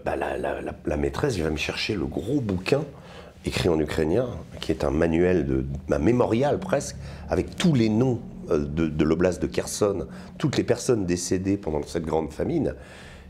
la maîtresse va me chercher le gros bouquin écrit en ukrainien, qui est un manuel, un mémorial presque, avec tous les noms de l'oblast de Kherson, toutes les personnes décédées pendant cette grande famine.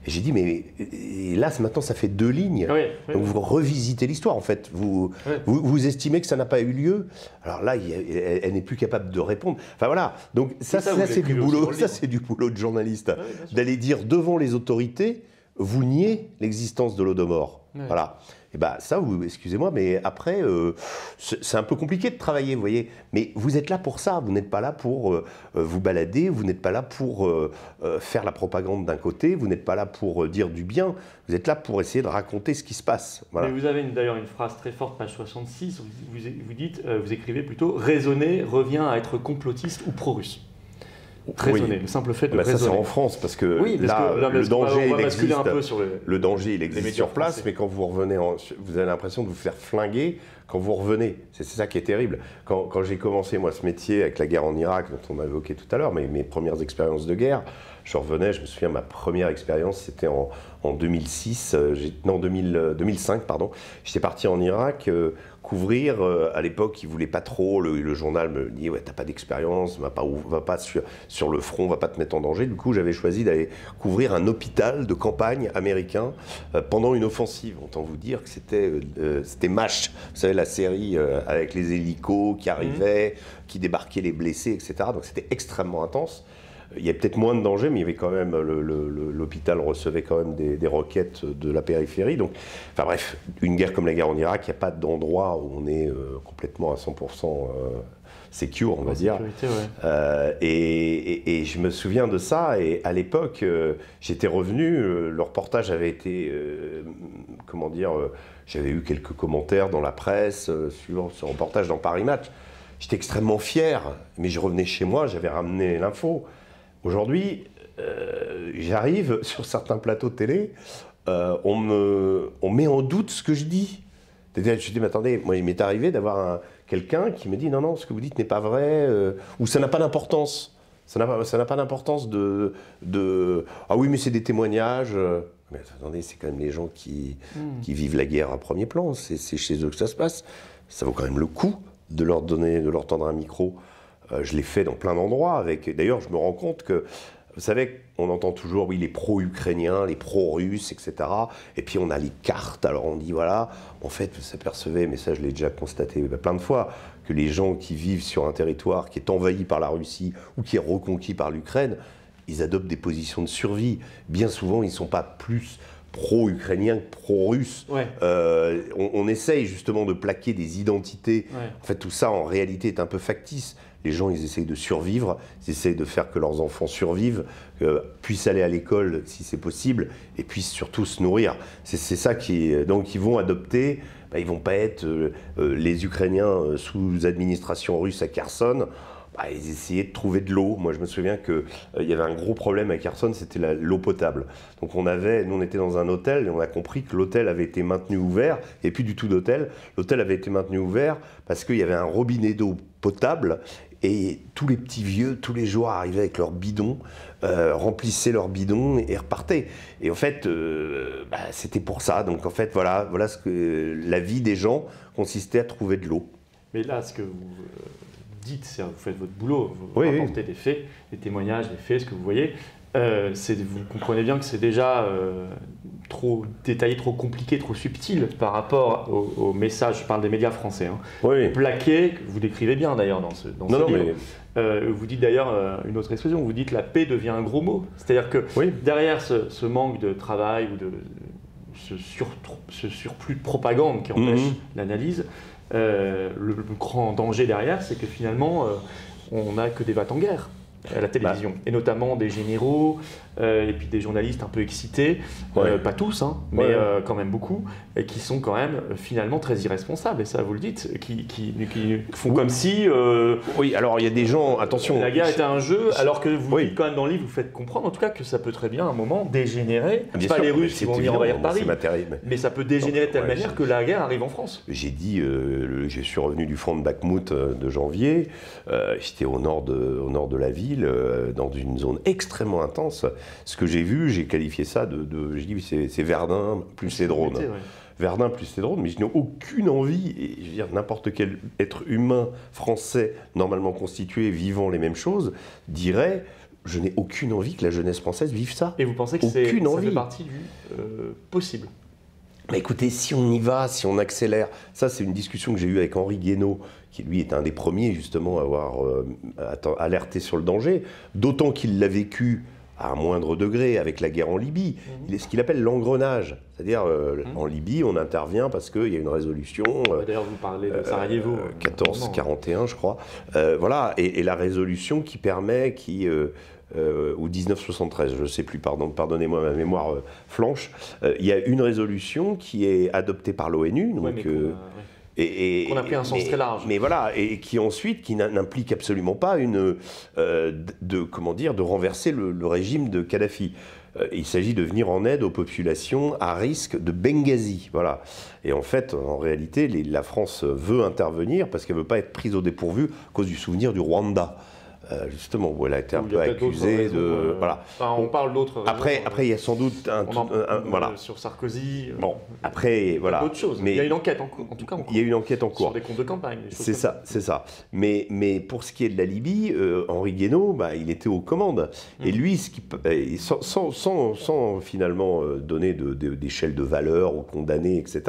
Et j'ai dit, mais et là, maintenant, ça fait 2 lignes. Donc vous revisitez l'histoire, en fait. Vous estimez que ça n'a pas eu lieu. Alors là, elle n'est plus capable de répondre. Enfin voilà. Donc ça c'est du boulot. Ça, c'est du boulot de journaliste. D'aller dire devant les autorités, vous niez l'existence de l'Holodomor. Voilà. Et bien ça, excusez-moi, mais après, c'est un peu compliqué de travailler, vous voyez. Mais vous êtes là pour ça, vous n'êtes pas là pour vous balader, vous n'êtes pas là pour faire la propagande d'un côté, vous n'êtes pas là pour dire du bien, vous êtes là pour essayer de raconter ce qui se passe. Voilà. Mais vous avez d'ailleurs une phrase très forte, page 66, où vous écrivez plutôt « Raisonner revient à être complotiste ou pro-russe ». Raisonner, le simple fait de raisonner. Ça c'est en France, parce que le danger il existe sur place, mais quand vous revenez, vous avez l'impression de vous faire flinguer quand vous revenez. C'est ça qui est terrible. Quand j'ai commencé moi ce métier avec la guerre en Irak, dont on a évoqué tout à l'heure, mes premières expériences de guerre, je revenais, je me souviens, ma première expérience c'était en 2006, 2005 pardon. J'étais parti en Irak couvrir, à l'époque ils voulaient pas trop, le journal me dit ouais t'as pas d'expérience, va pas sur le front, va pas te mettre en danger. Du coup j'avais choisi d'aller couvrir un hôpital de campagne américain pendant une offensive. Autant vous dire que c'était MASH, vous savez la série avec les hélicos qui arrivaient, qui débarquaient les blessés, etc. Donc c'était extrêmement intense. Il y a peut-être moins de danger, mais il y avait quand même l'hôpital recevait quand même des roquettes de la périphérie. Donc, enfin bref, une guerre comme la guerre en Irak, il n'y a pas d'endroit où on est complètement à 100% secure, on va dire. Et je me souviens de ça. Et à l'époque, j'étais revenu. Le reportage avait été, comment dire, j'avais eu quelques commentaires dans la presse sur ce reportage dans Paris Match. J'étais extrêmement fier, mais je revenais chez moi, j'avais ramené l'info. Aujourd'hui, j'arrive sur certains plateaux de télé, on met en doute ce que je dis. C'est-à-dire, je dis, mais attendez, moi, il m'est arrivé d'avoir quelqu'un qui me dit, non, non, ce que vous dites n'est pas vrai, ou ça n'a pas d'importance. Ça n'a pas d'importance ah oui, mais c'est des témoignages. Mais attendez, c'est quand même les gens qui vivent la guerre à premier plan, c'est chez eux que ça se passe. Ça vaut quand même le coup de leur tendre un micro. Je l'ai fait dans plein d'endroits. D'ailleurs, je me rends compte que, vous savez, on entend toujours, oui, les pro-ukrainiens, les pro-russes, etc. Et puis on a les cartes. Alors on dit, voilà, en fait, vous s'apercevez, mais ça je l'ai déjà constaté plein de fois, que les gens qui vivent sur un territoire qui est envahi par la Russie ou qui est reconquis par l'Ukraine, ils adoptent des positions de survie. Bien souvent, ils ne sont pas plus pro-ukrainien que pro-russe. On essaye justement de plaquer des identités. En fait, tout ça, en réalité, est un peu factice. Les gens, ils essayent de survivre, ils essayent de faire que leurs enfants survivent, puissent aller à l'école si c'est possible, et puissent surtout se nourrir. C'est ça donc ils vont adopter, ils vont pas être les Ukrainiens sous administration russe à Kherson. Ils essayaient de trouver de l'eau. Moi, je me souviens qu'il y avait un gros problème à Kherson, c'était l'eau potable. Donc nous, on était dans un hôtel et on a compris que l'hôtel avait été maintenu ouvert, et plus du tout d'hôtel. L'hôtel avait été maintenu ouvert parce qu'il y avait un robinet d'eau potable, et tous les petits vieux, tous les jours, arrivaient avec leurs bidons, remplissaient leurs bidons et repartaient. Et en fait, c'était pour ça. Donc en fait, voilà ce que la vie des gens consistait à trouver de l'eau. Mais là, ce que vous dites, c'est vous faites votre boulot, vous rapportez des faits, des témoignages, des faits, ce que vous voyez. Vous comprenez bien que c'est déjà trop détaillé, trop compliqué, trop subtil par rapport au message, je parle des médias français, plaqué, que vous décrivez bien d'ailleurs dans ce livre. Vous dites d'ailleurs une autre expression, vous dites la paix devient un gros mot. C'est-à-dire que derrière ce manque de travail ou de ce surplus de propagande qui empêche l'analyse, le grand danger derrière, c'est que finalement, on n'a que des va-t-en-guerre à la télévision, et notamment des généraux et puis des journalistes un peu excités, pas tous, hein, mais quand même beaucoup, et qui sont quand même finalement très irresponsables, et ça vous le dites, qui font comme si... oui, alors il y a des gens, attention... La guerre était un jeu, alors que vous dites quand même dans le livre, vous faites comprendre en tout cas que ça peut très bien à un moment dégénérer, c'est pas les Russes qui vont venir envahir Paris, mais ça peut dégénérer de telle manière que la guerre arrive en France. J'ai dit, je suis revenu du front de Bakhmout de janvier, j'étais au nord de la ville, dans une zone extrêmement intense. Ce que j'ai vu, j'ai qualifié ça j'ai dit c'est Verdun plus les drones. Verdun plus les drones, mais je n'ai aucune envie, et je veux dire, n'importe quel être humain français normalement constitué, vivant les mêmes choses, dirait, je n'ai aucune envie que la jeunesse française vive ça. Et vous pensez que ça fait partie du possible? Bah écoutez, si on y va, si on accélère, ça c'est une discussion que j'ai eue avec Henri Guénaud, qui lui est un des premiers justement à avoir alerté sur le danger, d'autant qu'il l'a vécu à un moindre degré avec la guerre en Libye, ce qu'il appelle l'engrenage. C'est-à-dire, en Libye, on intervient parce qu'il y a une résolution... D'ailleurs, vous parlez de Sarajevo. 1441, je crois. Voilà, et la résolution qui permet, ou 1973, je ne sais plus, pardonnez-moi, ma mémoire flanche. Il y a une résolution qui est adoptée par l'ONU, qu'on a pris un sens très large. Mais voilà, et qui ensuite, qui n'implique absolument pas de renverser le régime de Kadhafi. Il s'agit de venir en aide aux populations à risque de Benghazi. Voilà. Et en fait, en réalité, la France veut intervenir parce qu'elle ne veut pas être prise au dépourvu à cause du souvenir du Rwanda. Justement, où elle a été un peu accusée de... Voilà. Enfin, on parle d'autres raisons. Après, il y a sans doute voilà. Sur Sarkozy. Bon, après, voilà. D'autres choses. Mais il y a une enquête en cours. Il y a une enquête en cours. Sur des comptes de campagne. C'est ça, c'est ça. Mais pour ce qui est de la Libye, Henri Guénaud, il était aux commandes. Et lui, sans finalement donner d'échelle de valeur aux condamnés, etc.,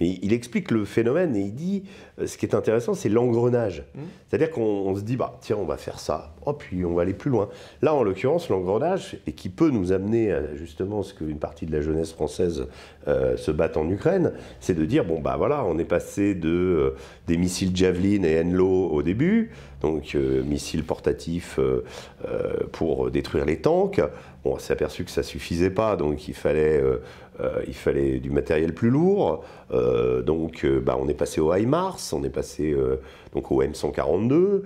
mais il explique le phénomène et il dit, ce qui est intéressant, c'est l'engrenage. C'est-à-dire qu'on se dit, tiens, on va faire ça, puis on va aller plus loin. Là, en l'occurrence, l'engrenage, et qui peut nous amener à justement ce qu'une partie de la jeunesse française se batte en Ukraine, c'est de dire, voilà, on est passé des missiles Javelin et Henlo au début, donc missiles portatifs pour détruire les tanks. On s'est aperçu que ça ne suffisait pas, donc il fallait du matériel plus lourd. On est passé au HIMARS, on est passé donc au M142.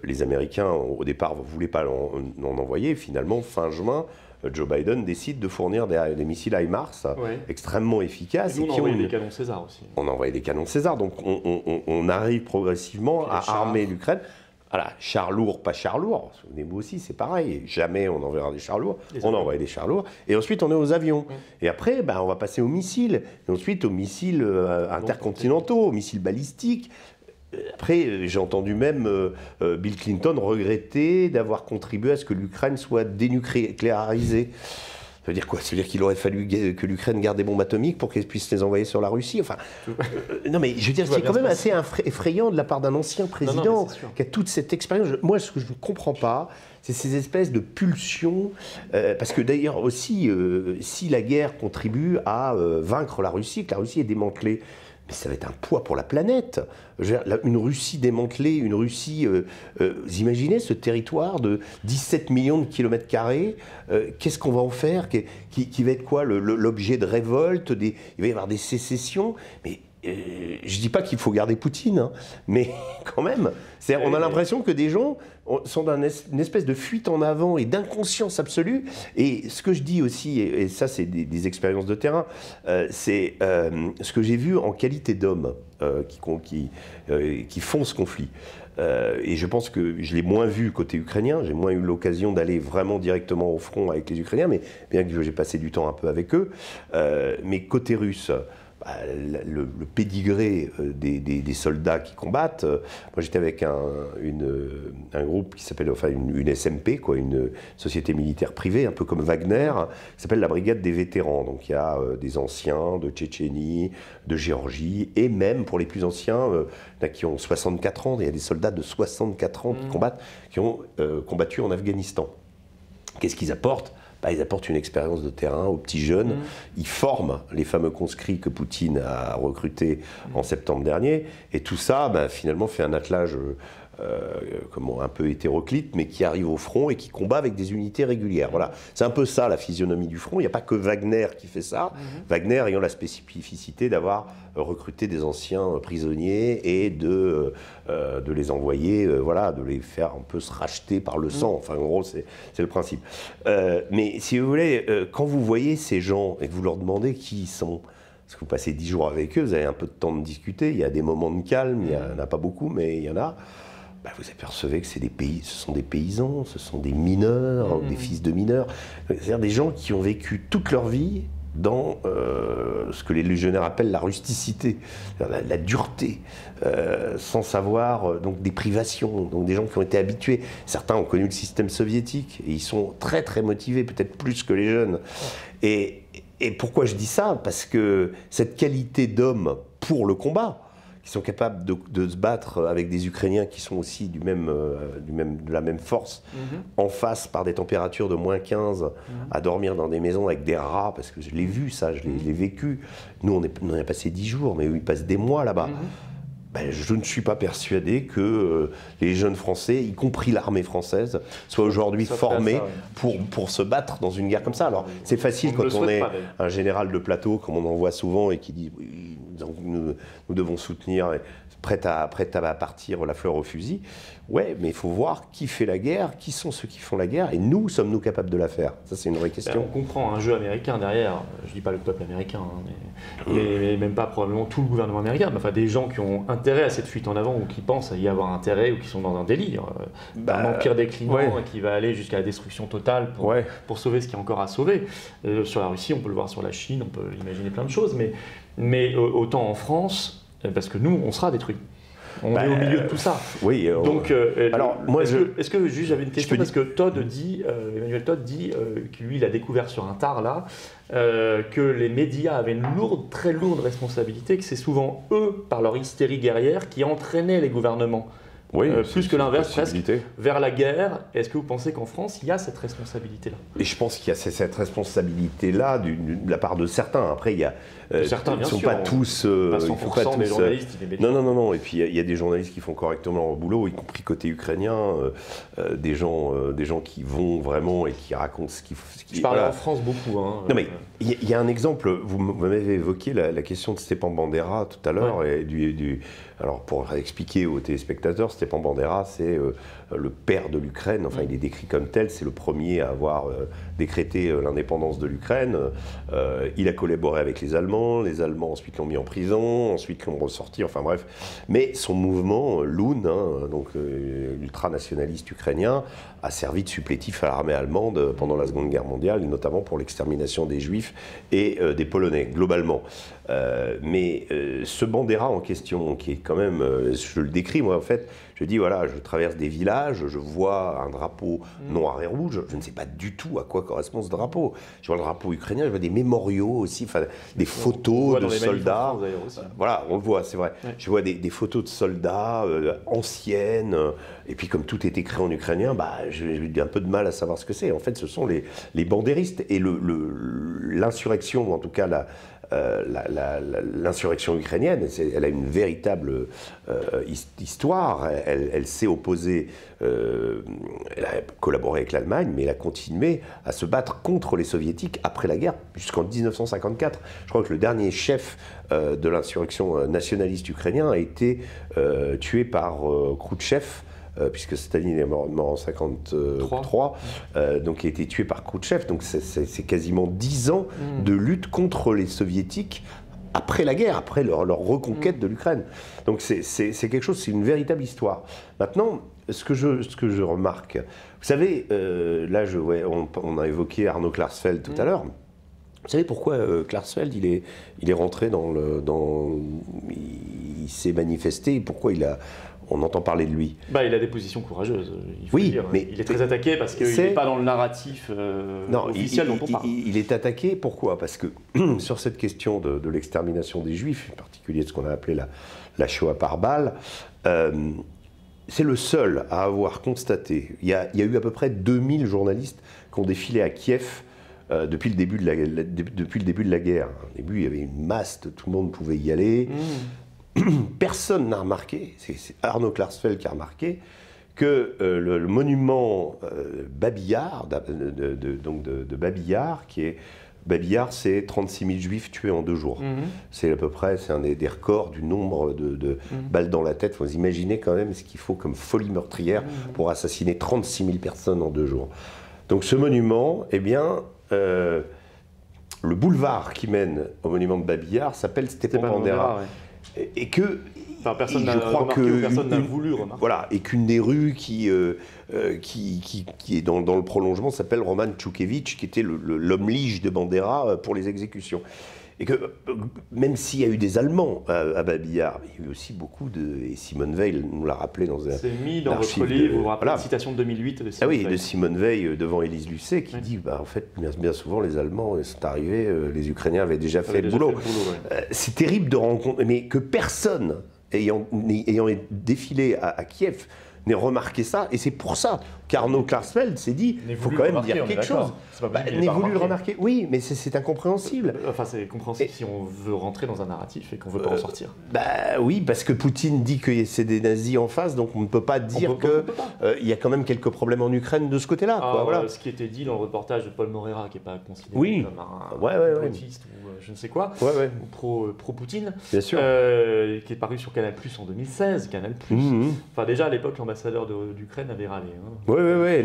Les Américains, au départ, ne voulaient pas en envoyer. Finalement, fin juin, Joe Biden décide de fournir des missiles HIMARS extrêmement efficaces. Et nous, on a envoyé des canons César aussi. On a envoyé des canons César, donc on arrive progressivement à armer l'Ukraine. Voilà, chars lourds, pas chars lourds. Souvenez-vous aussi, c'est pareil. Jamais on enverra des chars lourds. On a envoyé des chars lourds. Et ensuite, on est aux avions. Et après, on va passer aux missiles. Et ensuite, aux missiles intercontinentaux, aux missiles balistiques. Après, j'ai entendu même Bill Clinton regretter d'avoir contribué à ce que l'Ukraine soit dénucléarisée. Ça veut dire quoi? Ça veut dire qu'il aurait fallu que l'Ukraine garde des bombes atomiques pour qu'elle puisse les envoyer sur la Russie? Enfin, non mais je veux dire, c'est quand même assez effrayant de la part d'un ancien président qui a toute cette expérience. Moi, ce que je ne comprends pas, c'est ces espèces de pulsions, parce que d'ailleurs aussi, si la guerre contribue à vaincre la Russie, que la Russie est démantelée, mais ça va être un poids pour la planète. Une Russie démantelée, une Russie... vous imaginez ce territoire de 17 millions de kilomètres carrés, qu'est-ce qu'on va en faire? Qui va être quoi? L'objet de révolte? Il va y avoir des sécessions? Mais je ne dis pas qu'il faut garder Poutine, mais quand même. On a l'impression que des gens sont dans une espèce de fuite en avant et d'inconscience absolue. Et ce que je dis aussi, et ça c'est des expériences de terrain, c'est ce que j'ai vu en qualité d'hommes qui font ce conflit. Et je pense que je l'ai moins vu côté ukrainien, j'ai moins eu l'occasion d'aller vraiment directement au front avec les Ukrainiens, mais bien que j'ai passé du temps un peu avec eux. Mais côté russe, le pédigré des soldats qui combattent. Moi, j'étais avec un groupe qui s'appelle, une SMP, une société militaire privée, un peu comme Wagner, qui s'appelle la Brigade des vétérans. Donc, il y a des anciens de Tchétchénie, de Géorgie, et même pour les plus anciens, qui ont 64 ans, il y a des soldats de 64 ans qui ont combattu en Afghanistan. Qu'est-ce qu'ils apportent? Ils apportent une expérience de terrain aux petits jeunes. Ils forment les fameux conscrits que Poutine a recrutés en septembre dernier. Et tout ça, finalement, fait un attelage comment, un peu hétéroclite, mais qui arrive au front et qui combat avec des unités régulières. Voilà. C'est un peu ça la physionomie du front. Il n'y a pas que Wagner qui fait ça. Wagner ayant la spécificité d'avoir recruté des anciens prisonniers et de les envoyer, voilà, de les faire un peu se racheter par le sang. Enfin, en gros, c'est le principe. Mais si vous voulez, quand vous voyez ces gens et que vous leur demandez qui ils sont, parce que vous passez 10 jours avec eux, vous avez un peu de temps de discuter, il y a des moments de calme, il n'y en a pas beaucoup, mais il y en a. Bah, vous apercevez que ce sont des paysans, ce sont des mineurs, des fils de mineurs, c'est-à-dire des gens qui ont vécu toute leur vie dans ce que les légionnaires appellent la rusticité, la dureté, sans savoir, donc des privations, donc des gens qui ont été habitués. Certains ont connu le système soviétique et ils sont très très motivés, peut-être plus que les jeunes. Et pourquoi je dis ça? Parce que cette qualité d'homme pour le combat, qui sont capables de se battre avec des Ukrainiens qui sont aussi de la même force, en face par des températures de moins 15, à dormir dans des maisons avec des rats, parce que je l'ai vu ça, je l'ai vécu. Nous, on a passé 10 jours, mais eux, ils passent des mois là-bas. Ben, je ne suis pas persuadé que les jeunes Français, y compris l'armée française, soient aujourd'hui formés pour se battre dans une guerre comme ça. Alors, c'est facile quand on est un général de plateau, comme on en voit souvent, et qui dit oui, nous devons soutenir, prêt à partir la fleur au fusil. Ouais, mais il faut voir qui fait la guerre, qui sont ceux qui font la guerre, et nous, sommes-nous capables de la faire? Ça, c'est une vraie question. Ben, on comprend un jeu américain derrière, je ne dis pas le peuple américain, mais même pas probablement tout le gouvernement américain, mais enfin des gens qui ont intérêt à cette fuite en avant, ou qui pensent y avoir intérêt, ou qui sont dans un délire, un empire déclinant qui va aller jusqu'à la destruction totale pour sauver ce qu'il y a encore à sauver. Sur la Russie, on peut le voir sur la Chine, on peut imaginer plein de choses, mais autant en France, parce que nous, on sera détruits. On est au milieu de tout ça. Oui. Donc, alors, moi, est-ce que juste j'avais une question parce que Emmanuel Todd dit que lui, il a découvert sur un tard là que les médias avaient une très lourde responsabilité, que c'est souvent eux, par leur hystérie guerrière, qui entraînaient les gouvernements. Oui, plus que l'inverse, presque, vers la guerre. Est-ce que vous pensez qu'en France, il y a cette responsabilité-là? Et je pense qu'il y a cette responsabilité-là de la part de certains. Après, il y a... certains, bien sûr. Ils ne sont pas tous... pas 100% des journalistes. Non. Et puis, il y a des journalistes qui font correctement leur boulot, y compris côté ukrainien, des gens qui vont vraiment et qui racontent ce qu'ils... Je parlais en France beaucoup. Non, mais il y a un exemple. Vous m'avez évoqué la question de Stepan Bandera tout à l'heure. Et alors, pour expliquer aux téléspectateurs, Stepan Bandera, c'est le père de l'Ukraine. Enfin, il est décrit comme tel. C'est le premier à avoir décrété l'indépendance de l'Ukraine. Il a collaboré avec les Allemands. Les Allemands, ensuite, l'ont mis en prison. Ensuite, l'ont ressorti. Enfin, bref. Mais son mouvement, Loun, donc ultranationaliste ukrainien, a servi de supplétif à l'armée allemande pendant la Seconde Guerre mondiale, et notamment pour l'extermination des Juifs et des Polonais, globalement. Mais ce Bandera en question, qui est quand même, je le décris moi en fait, je dis voilà, je traverse des villages, je vois un drapeau noir et rouge, je ne sais pas du tout à quoi correspond ce drapeau. Je vois le drapeau ukrainien, je vois des mémoriaux aussi, des photos de soldats. Voilà, on le voit, c'est vrai. Ouais. Je vois des photos de soldats anciennes, et puis comme tout est écrit en ukrainien, j'ai un peu de mal à savoir ce que c'est. En fait, ce sont les bandéristes et l'insurrection, ou en tout cas l'insurrection ukrainienne, elle a une véritable histoire. Elle s'est opposée, elle a collaboré avec l'Allemagne, mais elle a continué à se battre contre les soviétiques après la guerre, jusqu'en 1954. Je crois que le dernier chef de l'insurrection nationaliste ukrainien a été tué par Khrouchtchev, puisque Staline est mort en 1953, donc il a été tué par Khrouchtchev. Donc c'est quasiment 10 ans de lutte contre les soviétiques après la guerre, après leur reconquête de l'Ukraine. Donc c'est quelque chose, c'est une véritable histoire. Maintenant, ce que je remarque, vous savez, là on a évoqué Arno Klarsfeld tout à l'heure. Vous savez pourquoi Klarsfeld il est rentré il s'est manifesté, pourquoi on entend parler de lui? Il a des positions courageuses, il faut le dire. Mais il est très attaqué parce qu'il n'est pas dans le narratif officiel dont on parle. Il est attaqué, pourquoi? Parce que sur cette question de l'extermination des Juifs, en particulier de ce qu'on a appelé la Shoah par balle, c'est le seul à avoir constaté. Il y a eu à peu près 2000 journalistes qui ont défilé à Kiev depuis le début de la guerre. Au début, il y avait une masse, tout le monde pouvait y aller. personne n'a remarqué, c'est Arnaud Klarsfeld qui a remarqué, que le monument Babillard, de Babillard, qui est... Babillard, c'est 36 000 juifs tués en 2 jours. C'est à peu près, c'est un des records du nombre de balles dans la tête. Vous imaginez quand même ce qu'il faut comme folie meurtrière pour assassiner 36 000 personnes en 2 jours. Donc ce monument, eh bien, le boulevard qui mène au monument de Babillard s'appelle Stepan Bandera. Ouais. Et que... Enfin, personne n'a voulu remarquer. Voilà, et qu'une des rues qui est dans le prolongement s'appelle Roman Tchoukevitch, qui était l'homme lige de Bandera pour les exécutions. Et que même s'il y a eu des Allemands à Babillard, il y a eu aussi beaucoup et Simone Veil nous l'a rappelé dans un... C'est mis dans votre livre, vous vous rappelez la citation de 2008 de Simone Veil. De Simone Veil devant Élise Lucet, qui dit, en fait, bien souvent, les Allemands sont arrivés, les Ukrainiens avaient déjà fait le boulot. C'est terrible de rencontrer, mais que personne... ayant défilé à Kiev, n'ait remarqué ça, et c'est pour ça qu'Arnaud Klarsfeld s'est dit, il faut quand même dire quelque chose. N'ait voulu le remarquer, oui, mais c'est incompréhensible. Enfin, c'est compréhensible si on veut rentrer dans un narratif et qu'on ne veut pas en sortir. Oui, parce que Poutine dit que c'est des nazis en face, donc on ne peut pas dire qu'il y a quand même quelques problèmes en Ukraine de ce côté-là. Voilà. Ce qui était dit dans le reportage de Paul Moreira, qui n'est pas considéré comme un poutiste ou je ne sais quoi, ou pro-Poutine, bien sûr, qui est paru sur Canal+ en 2016. Canal+. Enfin, déjà à l'époque, l'ambassadeur d'Ukraine avait râlé.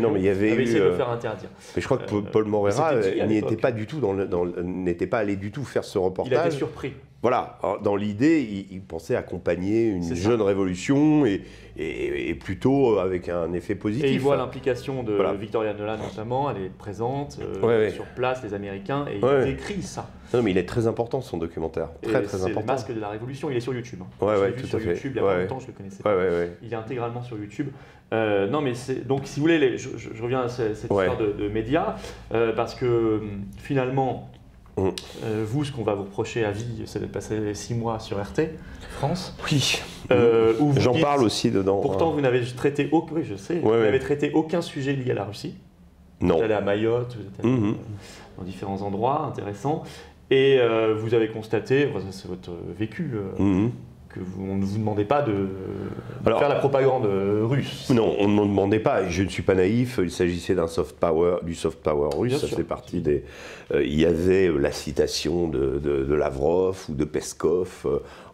Non, mais il y avait essayé de le faire interdire. Mais je crois que Paul Moreira n'était pas du tout n'était pas allé du tout faire ce reportage. Il a été surpris. Voilà, dans l'idée, il pensait accompagner une jeune révolution et plutôt avec un effet positif. Et il voit l'implication de Victoria Nuland notamment, elle est présente sur place, les Américains, et il décrit ça. Non, mais il est très important son documentaire, très important. C'est le masque de la révolution, il est sur YouTube. Je l'ai vu sur YouTube il y a pas longtemps, je le connaissais pas. Il est intégralement sur YouTube. Non, mais donc si vous voulez, je reviens à cette histoire de médias, parce que finalement, vous, ce qu'on va vous reprocher à vie, c'est d'être passé 6 mois sur RT France. Oui. J'en parle aussi dedans. Pourtant, vous n'avez traité aucun, oui, je sais, vous n'avez traité aucun sujet lié à la Russie. Non. Vous êtes allé à Mayotte, vous êtes allé dans différents endroits intéressants, et vous avez constaté, c'est votre vécu. On ne vous demandait pas de faire la propagande russe. Non, on ne me demandait pas. Je ne suis pas naïf. Il s'agissait du soft power russe. Ça fait partie des. Il y avait la citation de Lavrov ou de Peskov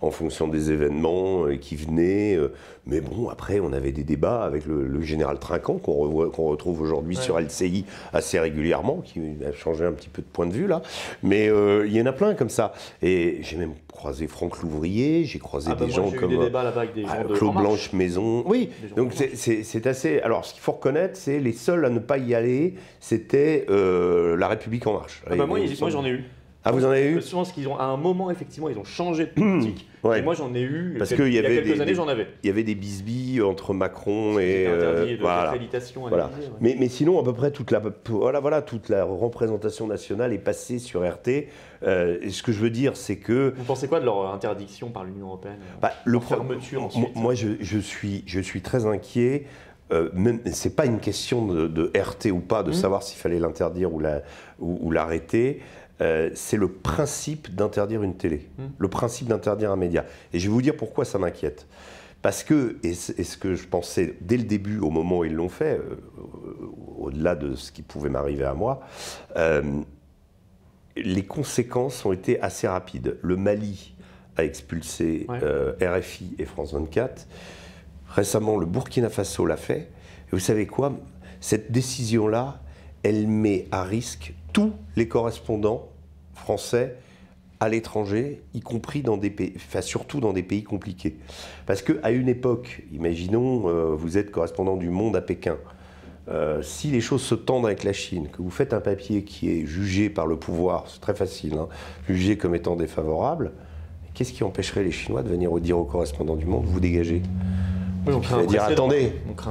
en fonction des événements qui venaient. Mais bon, après, on avait des débats avec le général Trinquant qu'on retrouve aujourd'hui sur LCI assez régulièrement, qui a changé un petit peu de point de vue là. Mais il y en a plein comme ça. Et j'ai même croisé Franck Louvrier, j'ai croisé des gens comme des débats là-bas avec des gens de Claude Blanche-Maison. Oui, donc c'est assez... Alors, ce qu'il faut reconnaître, c'est les seuls à ne pas y aller, c'était La République En Marche. Moi, j'en ai eu. Ah, vous en avez eu? Je pense qu'à un moment, effectivement, ils ont changé de politique. Et moi, j'en ai eu. Parce qu'il y avait quelques années, j'en avais. Il y avait des bisbilles entre Macron et... interdit de l'accréditation. Voilà. Mais sinon, à peu près toute la représentation nationale est passée sur RT. Et ce que je veux dire, c'est que... Vous pensez quoi de leur interdiction par l'Union européenne? Leur fermeture ensuite. Moi, je suis très inquiet. C'est pas une question de RT ou pas, de savoir s'il fallait l'interdire ou l'arrêter. C'est le principe d'interdire une télé, le principe d'interdire un média. Et je vais vous dire pourquoi ça m'inquiète. Parce que, et ce que je pensais dès le début, au moment où ils l'ont fait, au-delà de ce qui pouvait m'arriver à moi, les conséquences ont été assez rapides. Le Mali a expulsé RFI et France 24. Récemment, le Burkina Faso l'a fait. Et vous savez quoi? Cette décision-là, elle met à risque tous les correspondants français à l'étranger, y compris dans des pays, enfin surtout dans des pays compliqués. Parce qu'à une époque, imaginons, vous êtes correspondant du Monde à Pékin, si les choses se tendent avec la Chine, que vous faites un papier qui est jugé par le pouvoir, c'est très facile, jugé comme étant défavorable, qu'est-ce qui empêcherait les Chinois de venir dire aux correspondants du Monde, vous dégagez? On va dire,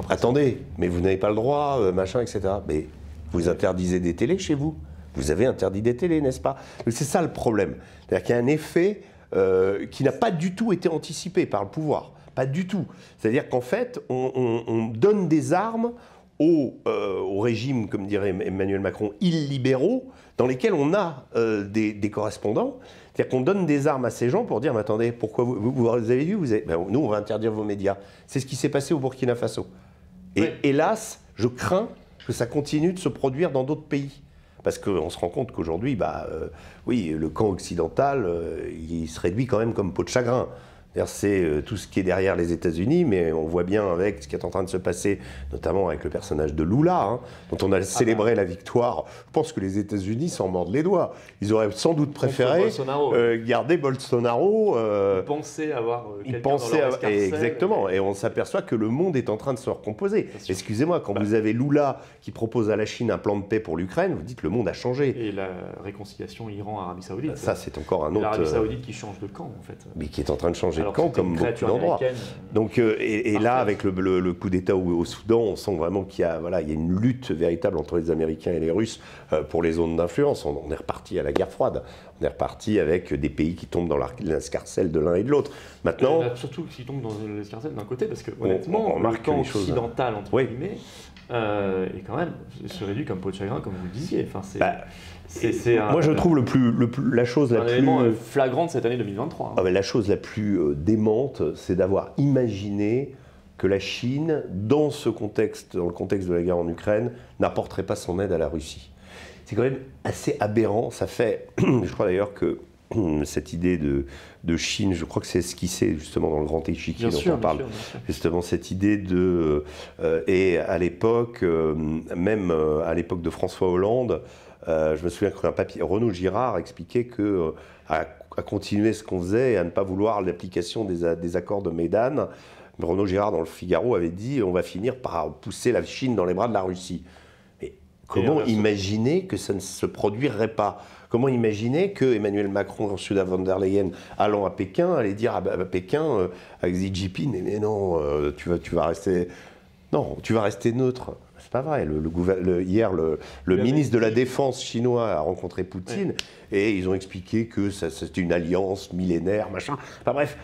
attendez, mais vous n'avez pas le droit, machin, etc. Mais vous interdisez des télés chez vous. Vous avez interdit des télés, n'est-ce pas? C'est ça le problème. C'est-à-dire qu'il y a un effet qui n'a pas du tout été anticipé par le pouvoir. Pas du tout. C'est-à-dire qu'en fait, on donne des armes au régime, comme dirait Emmanuel Macron, illibéraux, dans lesquels on a des correspondants. C'est-à-dire qu'on donne des armes à ces gens pour dire, mais attendez, pourquoi vous avez vu, nous on va interdire vos médias. C'est ce qui s'est passé au Burkina Faso. Et hélas, je crains que ça continue de se produire dans d'autres pays. Parce qu'on se rend compte qu'aujourd'hui, oui, le camp occidental, il se réduit quand même comme peau de chagrin. C'est tout ce qui est derrière les États-Unis, mais on voit bien avec ce qui est en train de se passer, notamment avec le personnage de Lula, dont on a célébré la victoire. Je pense que les États-Unis s'en mordent les doigts. Ils auraient sans doute préféré garder Bolsonaro. Ils pensaient avoir quelqu'un dans leur escarcelle. Exactement, et on s'aperçoit que le monde est en train de se recomposer. Excusez-moi, quand vous avez Lula qui propose à la Chine un plan de paix pour l'Ukraine, vous dites que le monde a changé. Et la réconciliation Iran-Arabie Saoudite. Ça, c'est encore un autre... L'Arabie Saoudite qui change de camp, en fait. Mais qui est en train de changer de camp, comme beaucoup d'endroits. Donc, et là, avec le coup d'État au Soudan, on sent vraiment qu'il y a une lutte véritable entre les Américains et les Russes pour les zones d'influence. On est reparti à la guerre froide. On est reparti avec des pays qui tombent dans l'escarcelle de l'un et de l'autre. Maintenant, surtout qui tombent dans l'escarcelle d'un côté, parce que honnêtement, le camp occidental, entre guillemets, et quand même, se réduit comme peau de chagrin, comme vous le disiez. Enfin, moi, je trouve la chose la plus... élément flagrant de cette année 2023. La chose la plus démente, c'est d'avoir imaginé que la Chine, dans le contexte de la guerre en Ukraine, n'apporterait pas son aide à la Russie. C'est quand même assez aberrant. Ça fait, je crois d'ailleurs que cette idée de Chine, je crois que c'est esquissé justement dans le grand échiquier dont on parle. Bien sûr. Justement, cette idée et à l'époque, même à l'époque de François Hollande, je me souviens qu'un papier, Renaud Girard expliquait que à continuer ce qu'on faisait et à ne pas vouloir l'application des accords de Médane, Renaud Girard dans le Figaro avait dit on va finir par pousser la Chine dans les bras de la Russie. Mais comment imaginer que ça ne se produirait pas? Comment imaginer que Emmanuel Macron, Ursula von der Leyen, allant à Pékin, allait dire à Pékin, avec Xi Jinping, mais non, tu vas rester neutre. C'est pas vrai. Hier, le ministre de la Défense chinois a rencontré Poutine et ils ont expliqué que c'était une alliance millénaire, machin. Enfin bref,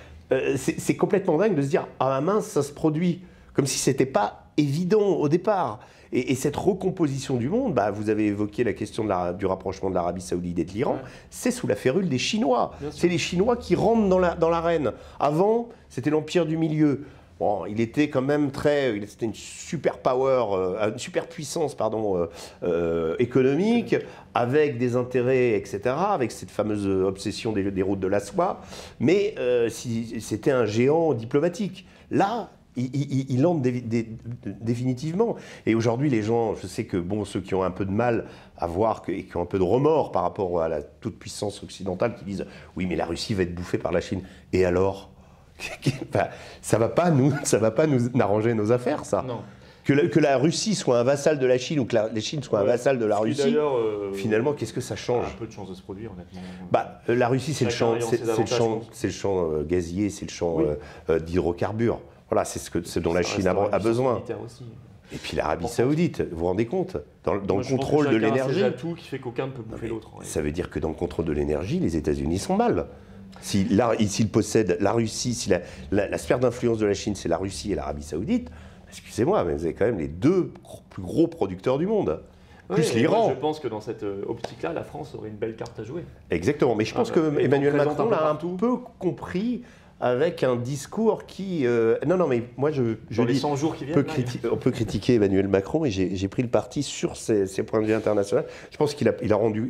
c'est complètement dingue de se dire ah mince, ça se produit comme si c'était pas évident au départ. Et cette recomposition du monde, vous avez évoqué la question du rapprochement de l'Arabie Saoudite et de l'Iran, c'est sous la férule des Chinois. C'est les Chinois qui rentrent dans l'arène. Avant, c'était l'Empire du Milieu. Bon, il était quand même c'était une super puissance économique, avec des intérêts, etc., avec cette fameuse obsession des routes de la soie, mais c'était un géant diplomatique. Là, il entre définitivement. Et aujourd'hui, les gens, je sais que ceux qui ont un peu de mal à voir et qui ont un peu de remords par rapport à la toute-puissance occidentale, qui disent « Oui, mais la Russie va être bouffée par la Chine. » Et alors ça va pas nous arranger nos affaires, ça. Non. Que la Russie soit un vassal de la Chine ou que la Chine soit un vassal de la Russie, finalement, qu'est-ce que ça change? Un peu de chance de se produire, honnêtement. La Russie, c'est le champ gazier, c'est le champ d'hydrocarbures. Voilà, c'est ce dont la Chine a besoin. Et puis l'Arabie Saoudite, vous vous rendez compte? Dans le contrôle de l'énergie. C'est l'atout qui fait qu'aucun ne peut bouffer l'autre. Ça veut dire que dans le contrôle de l'énergie, les États-Unis sont mal. S'ils possèdent la Russie, si la sphère d'influence de la Chine, c'est la Russie et l'Arabie Saoudite, excusez-moi, mais vous avez quand même les deux plus gros producteurs du monde. Plus l'Iran. Je pense que dans cette optique-là, la France aurait une belle carte à jouer. Exactement, mais je pense que Emmanuel Macron l'a un peu compris avec un discours qui... Non, mais moi, je dans les 100 jours qui viennent, on peut critiquer Emmanuel Macron, et j'ai pris le parti sur ses points de vue internationaux. Je pense qu'il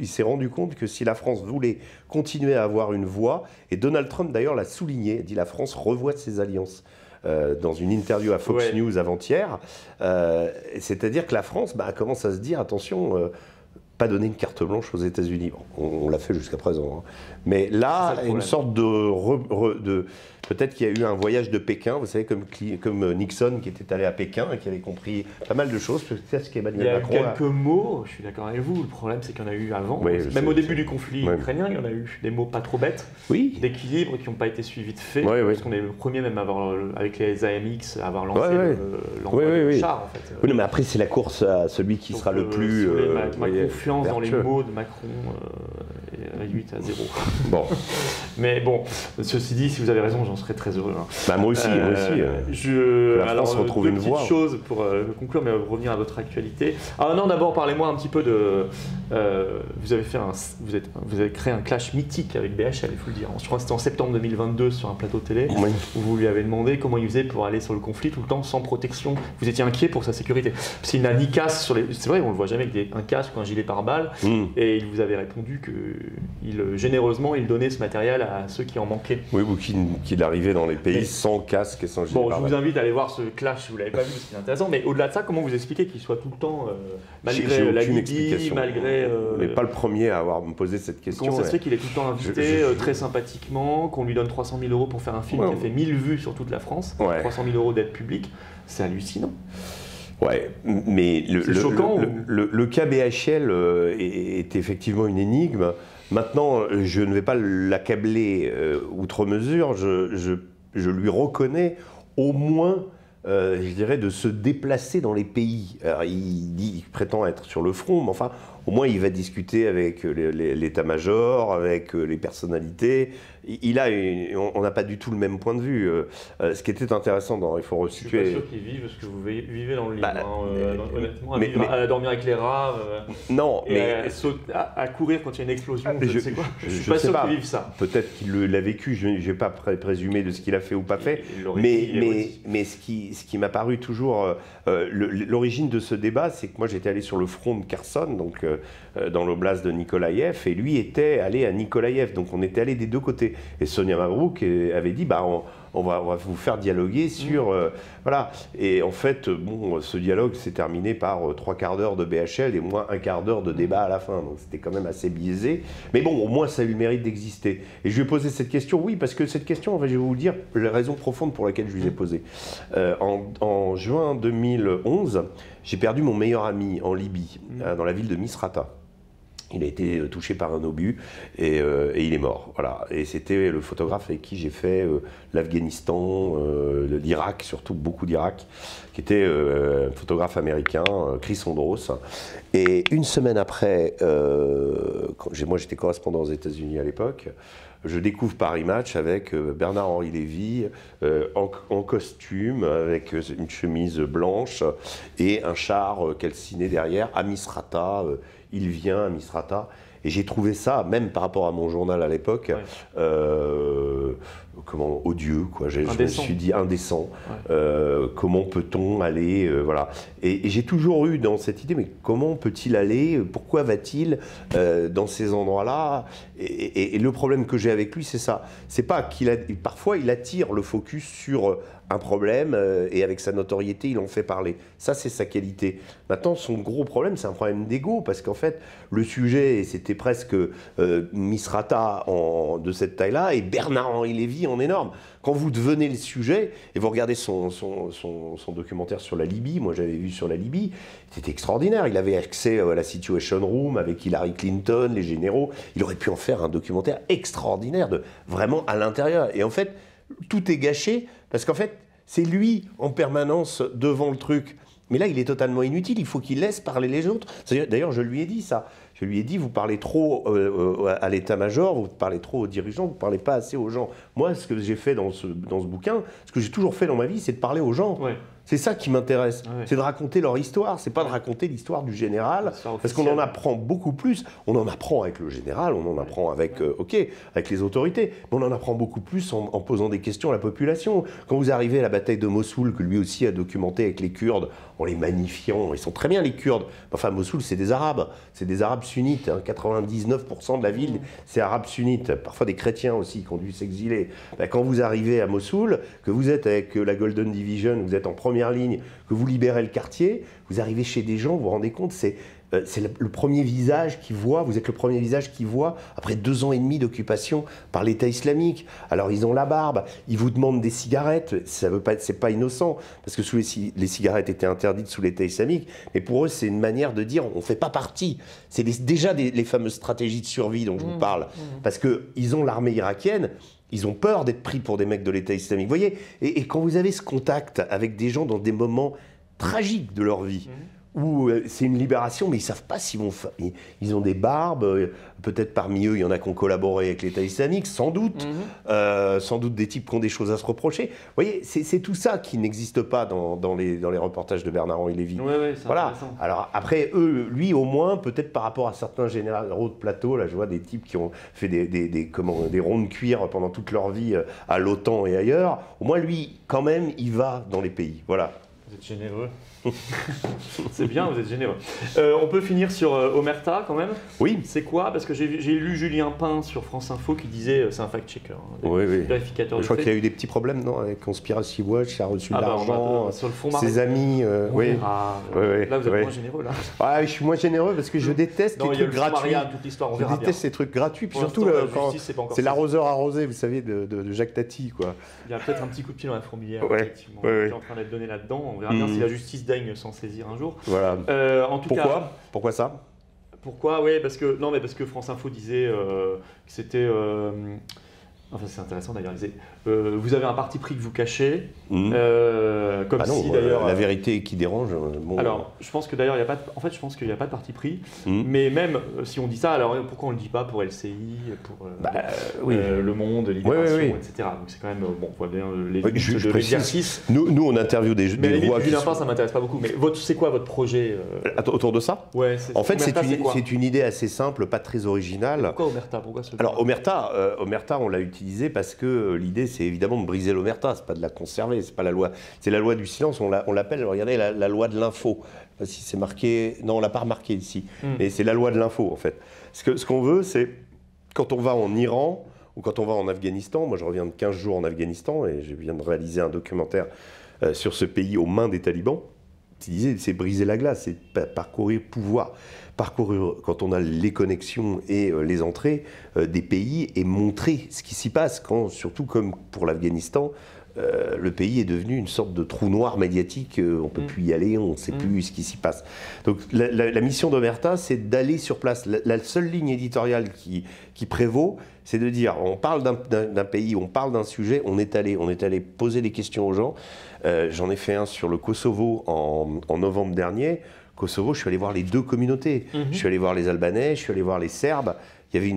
s'est rendu compte que si la France voulait continuer à avoir une voix, et Donald Trump d'ailleurs l'a souligné, il dit la France revoit ses alliances. Dans une interview à Fox News avant-hier, c'est-à-dire que la France commence à se dire, attention... pas donner une carte blanche aux États-Unis. On l'a fait jusqu'à présent. Mais là, une sorte de peut-être qu'il y a eu un voyage de Pékin, vous savez, comme Nixon qui était allé à Pékin et qui avait compris pas mal de choses. Peut-être ce qu'Emmanuel Macron il y a quelques mots, je suis d'accord avec vous, le problème c'est qu'il y en a eu avant. Même au début du conflit ukrainien, il y en a eu des mots pas trop bêtes, d'équilibre qui n'ont pas été suivis de fait, parce qu'on est le premier même avec les AMX à avoir lancé l'envoi de char en fait. Oui, mais après c'est la course à celui qui sera le plus... ma confiance l'influence dans les mots de Macron est réduite à 0. Bon. Mais bon, ceci dit, si vous avez raison, j'en serais très heureux. Hein. Bah, moi aussi, la France retrouve une voie. Deux petites choses pour conclure, mais revenir à votre actualité. Ah non, d'abord, parlez-moi un petit peu de... vous avez créé un clash mythique avec BHL, il faut le dire. Je crois que c'était en septembre 2022 sur un plateau télé, où vous lui avez demandé comment il faisait pour aller sur le conflit tout le temps sans protection. Vous étiez inquiet pour sa sécurité. Parce qu'il n'a ni casque sur les... C'est vrai, on ne le voit jamais avec un casque ou un gilet pare-balles. Et il vous avait répondu que généreusement, il donnait ce matériel à ceux qui en manquaient. Oui, ou qu'il arrivait dans les pays sans casque et sans gilet pare-balles. Je vous invite à aller voir ce clash, si vous ne l'avez pas vu, parce qu'il est intéressant. Mais au-delà de ça, comment vous expliquez qu'il soit tout le temps, malgré la Libye, malgré... Mais pas le premier à avoir me posé cette question. Comment ça se fait qu'il est tout le temps invité, très sympathiquement, qu'on lui donne 300 000 € pour faire un film qui a fait 1000 vues sur toute la France, 300 000 € d'aide publique, c'est hallucinant. Ouais, mais le cas BHL est effectivement une énigme. Maintenant, je ne vais pas l'accabler outre mesure, je lui reconnais au moins, je dirais, de se déplacer dans les pays. Alors, il prétend être sur le front, mais enfin, au moins il va discuter avec l'état-major, avec les personnalités. On n'a pas du tout le même point de vue. Ce qui était intéressant, il faut resituer... Je suis pas sûr qu'ils vivent ce que vous vivez dans le livre, honnêtement, à dormir avec les rats, non, à courir quand il y a une explosion, je sais quoi. Je suis pas sûr qu'ils vivent ça. Peut-être qu'il l'a vécu, je ne vais pas présumer de ce qu'il a fait ou pas fait, mais ce qui m'a paru toujours... l'origine de ce débat, c'est que moi j'étais allé sur le front de Kherson, donc dans l'oblast de Nikolaïev, et lui était allé à Nikolaïev, donc on était allé des deux côtés. Et Sonia Mabrouk avait dit on va vous faire dialoguer sur... voilà. Et en fait, ce dialogue s'est terminé par 3/4 d'heure de BHL et moins 1/4 d'heure de débat à la fin. Donc c'était quand même assez biaisé. Mais bon, au moins ça a eu le mérite d'exister. Et je lui ai posé cette question, oui, parce que cette question, en fait, je vais vous dire la raison profonde pour laquelle je lui ai posé. En juin 2011, j'ai perdu mon meilleur ami en Libye, dans la ville de Misrata. Il a été touché par un obus et il est mort. Voilà. Et c'était le photographe avec qui j'ai fait l'Afghanistan, l'Irak, surtout beaucoup d'Irak, qui était un photographe américain, Chris Ondros. Et une semaine après, moi j'étais correspondant aux États-Unis à l'époque, je découvre Paris Match avec Bernard-Henri Lévy en costume, avec une chemise blanche et un char calciné derrière, à Misrata. Il vient à Misrata. Et j'ai trouvé ça, même par rapport à mon journal à l'époque, odieux, quoi. Je me suis dit indécent. Comment peut-on aller, voilà. Et j'ai toujours eu dans cette idée, mais comment peut-il aller? Pourquoi va-t-il dans ces endroits-là? Et le problème que j'ai avec lui, c'est ça. C'est pas parfois il attire le focus sur un problème et avec sa notoriété, il en fait parler. Ça, c'est sa qualité. Maintenant, son gros problème, c'est un problème d'ego, parce qu'en fait, le sujet, c'était presque Misrata de cette taille-là, et Bernard-Henri Lévy en énorme. Quand vous devenez le sujet, et vous regardez son documentaire sur la Libye, moi j'avais vu sur la Libye, c'était extraordinaire. Il avait accès à la Situation Room avec Hillary Clinton, les généraux. Il aurait pu en faire un documentaire extraordinaire, vraiment à l'intérieur. Et en fait, tout est gâché, parce qu'en fait, c'est lui en permanence devant le truc. Mais là, il est totalement inutile, il faut qu'il laisse parler les autres. D'ailleurs, je lui ai dit ça. Je lui ai dit, vous parlez trop à l'état-major, vous parlez trop aux dirigeants, vous ne parlez pas assez aux gens. Moi, ce que j'ai fait dans ce bouquin, ce que j'ai toujours fait dans ma vie, c'est de parler aux gens. Ouais. C'est ça qui m'intéresse, c'est de raconter leur histoire, c'est pas de raconter l'histoire du général, parce qu'on en apprend beaucoup plus. On en apprend avec le général, on en apprend avec les autorités, mais on en apprend beaucoup plus en posant des questions à la population. Quand vous arrivez à la bataille de Mossoul, que lui aussi a documenté avec les Kurdes, en les magnifiant, ils sont très bien les Kurdes. Enfin, Mossoul, c'est des Arabes sunnites, hein. 99% de la ville, c'est Arabes sunnites, parfois des chrétiens aussi qui ont dû s'exiler. Quand vous arrivez à Mossoul, que vous êtes avec la Golden Division, vous êtes en première ligne, que vous libérez le quartier, vous arrivez chez des gens, vous vous rendez compte, c'est le premier visage qu'ils voient, vous êtes le premier visage qu'ils voient après 2 ans et demi d'occupation par l'État islamique. Alors ils ont la barbe, ils vous demandent des cigarettes, c'est pas innocent, parce que les cigarettes étaient interdites sous l'État islamique, mais pour eux c'est une manière de dire on ne fait pas partie. C'est déjà les fameuses stratégies de survie dont je vous parle, parce qu'ils ont l'armée irakienne. Ils ont peur d'être pris pour des mecs de l'État islamique. Vous voyez, et quand vous avez ce contact avec des gens dans des moments tragiques de leur vie, où c'est une libération, mais ils ne savent pas s'ils vont faire. Ils ont des barbes, peut-être parmi eux, il y en a qui ont collaboré avec l'État islamique, sans doute. Sans doute des types qui ont des choses à se reprocher. Vous voyez, c'est tout ça qui n'existe pas dans les reportages de Bernard-Henri Lévy. Oui, c'est intéressant. Alors après, lui au moins, peut-être par rapport à certains généraux de plateau, là je vois des types qui ont fait des ronds de cuir pendant toute leur vie à l'OTAN et ailleurs, au moins lui, quand même, il va dans les pays. Voilà. Vous êtes généreux. C'est bien, vous êtes généreux. On peut finir sur Omerta quand même. Oui. C'est quoi? Parce que j'ai lu Julien Pain sur France Info qui disait, c'est un fact-checker, vérificateur de Je crois faits. qu'il y a eu des petits problèmes, non, avec Conspiracy Watch, il a reçu de l'argent, sur le fond ses amis. Là, vous êtes moins généreux, là. Ah, je suis moins généreux parce que je déteste les trucs gratuits. Toute l'histoire, on Je verra déteste bien. ces trucs gratuits, puis Pour surtout quand c'est l'arroseur arrosé, vous savez, de Jacques Tati, quoi. Il y a peut-être un petit coup de pied dans la fourmilière, Ouais. effectivement, qui est en train d'être donné là-dedans. On verra bien si la justice daigne s'en saisir un jour. Voilà. En tout cas, Pourquoi ça? pourquoi? Oui, parce que France Info disait que c'était. Enfin, c'est intéressant d'ailleurs. Il disait vous avez un parti pris que vous cachez, comme si d'ailleurs. La vérité qui dérange. Bon, alors, je pense que d'ailleurs, il n'y a pas. Je pense qu'il n'y a pas de parti pris. Mais même si on dit ça, alors pourquoi on le dit pas pour LCI, pour Le Monde, Libération, etc. Donc c'est quand même bon. On voit bien les limites de l'exercice. Nous, on interviewe des voix. Julien Pain, ça m'intéresse pas beaucoup. Mais c'est quoi votre projet autour de ça? Ouais. En fait, c'est une idée assez simple, pas très originale. Pourquoi Omerta? Alors Omerta, on l'a utilisé parce que l'idée, c'est évidemment de briser l'Omerta. C'est pas de la conserver. C'est pas la loi. C'est la loi du silence. On l'appelle. Regardez la loi de l'info. Je sais pas si c'est marqué. Non, on l'a pas remarqué ici. Et c'est la loi de l'info en fait. Ce qu'on veut, c'est quand on va en Iran ou quand on va en Afghanistan. Moi, je reviens de 15 jours en Afghanistan et je viens de réaliser un documentaire sur ce pays aux mains des talibans. C'est briser la glace, c'est parcourir quand on a les connexions et les entrées des pays et montrer ce qui s'y passe, surtout comme pour l'Afghanistan, le pays est devenu une sorte de trou noir médiatique, on ne peut plus y aller, on ne sait plus ce qui s'y passe. Donc la mission d'Omerta, c'est d'aller sur place. La seule ligne éditoriale qui prévaut, c'est de dire, on parle d'un pays, on parle d'un sujet, on est allé poser des questions aux gens. J'en ai fait un sur le Kosovo en novembre dernier. Kosovo, je suis allé voir les deux communautés. Je suis allé voir les Albanais, je suis allé voir les Serbes. Il y avait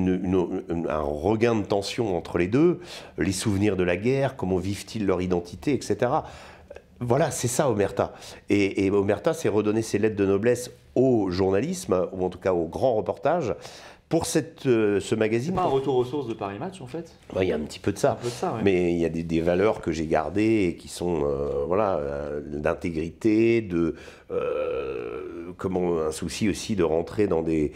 un regain de tension entre les deux, les souvenirs de la guerre, comment vivent-ils leur identité, etc. Voilà, c'est ça Omerta. Et Omerta, c'est redonner ses lettres de noblesse au journalisme, ou en tout cas au grand reportage, pour ce magazine. C'est pas un retour aux sources de Paris Match en fait? Il y a un petit peu de ça. Mais il y a des valeurs que j'ai gardées et qui sont d'intégrité, un souci aussi de rentrer dans des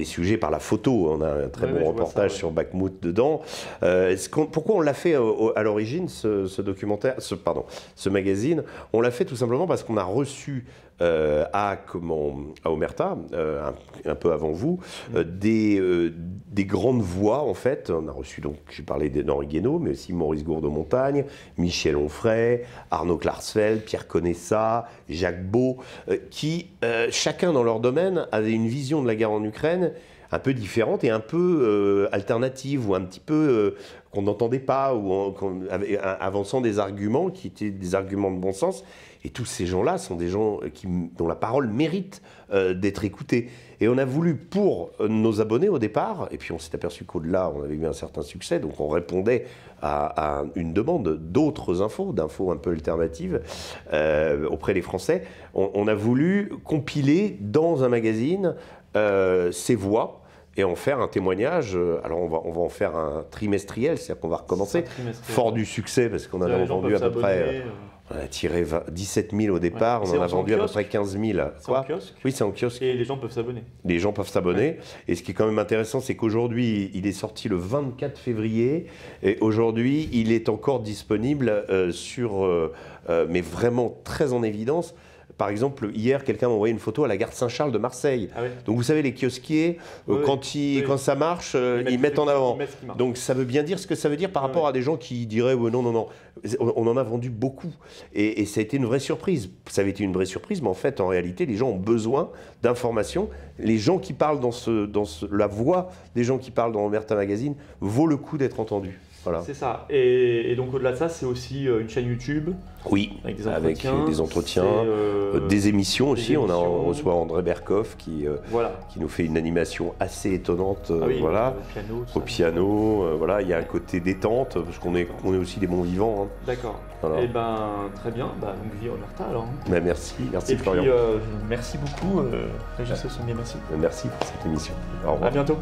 sujets par la photo. On a un très bon reportage sur Bakhmout dedans. Pourquoi on l'a fait à l'origine, ce documentaire, ce magazine? On l'a fait tout simplement parce qu'on a reçu à Omerta, un peu avant vous, des grandes voix en fait. On a reçu donc, j'ai parlé d'Henri Guénaud, mais aussi Maurice Gourdeau-Montagne, Michel Onfray, Arnaud Klarsfeld, Pierre Conessa, Jacques Beau, qui chacun dans leur domaine avait une vision de la guerre en Ukraine un peu différente et un peu alternative, ou un petit peu qu'on n'entendait pas, ou avançant des arguments qui étaient des arguments de bon sens. Et tous ces gens-là sont des gens dont la parole mérite d'être écoutée. Et on a voulu, pour nos abonnés au départ, et puis on s'est aperçu qu'au-delà, on avait eu un certain succès, donc on répondait à une demande d'infos un peu alternatives auprès des Français. On a voulu compiler dans un magazine ces voix et en faire un témoignage. Alors on va en faire un trimestriel, c'est-à-dire qu'on va recommencer, fort du succès, parce qu'on en a vendu à peu près... On a tiré 17 000 au départ, on en a vendu à peu près 15 000. C'est en kiosque? Oui, c'est en kiosque. Et les gens peuvent s'abonner? Les gens peuvent s'abonner. Et ce qui est quand même intéressant, c'est qu'aujourd'hui, il est sorti le 24 février. Et aujourd'hui, il est encore disponible mais vraiment très en évidence. Par exemple, hier, quelqu'un m'a envoyé une photo à la gare Saint-Charles de Marseille. Ah oui. Donc vous savez, les kiosquiers, quand ça marche, ils mettent en avant. Donc ça veut bien dire ce que ça veut dire par rapport à des gens qui diraient non. On en a vendu beaucoup. Et ça a été une vraie surprise. Ça avait été une vraie surprise, mais en fait, en réalité, les gens ont besoin d'informations. Les gens qui parlent la voix des gens qui parlent dans Omerta Magazine vaut le coup d'être entendus. Voilà. C'est ça. Et donc au-delà de ça, c'est aussi une chaîne YouTube. Oui, avec des entretiens, des émissions aussi. On reçoit André Berkoff qui nous fait une animation assez étonnante. Voilà. Au piano. Voilà, il y a un côté détente parce qu'on est aussi des bons vivants. Hein. D'accord. Voilà. Et très bien. Donc vie Omerta alors. Merci Florian. Puis, merci beaucoup, Régis Le Sommier, merci. Merci pour cette émission. Au revoir. À bientôt.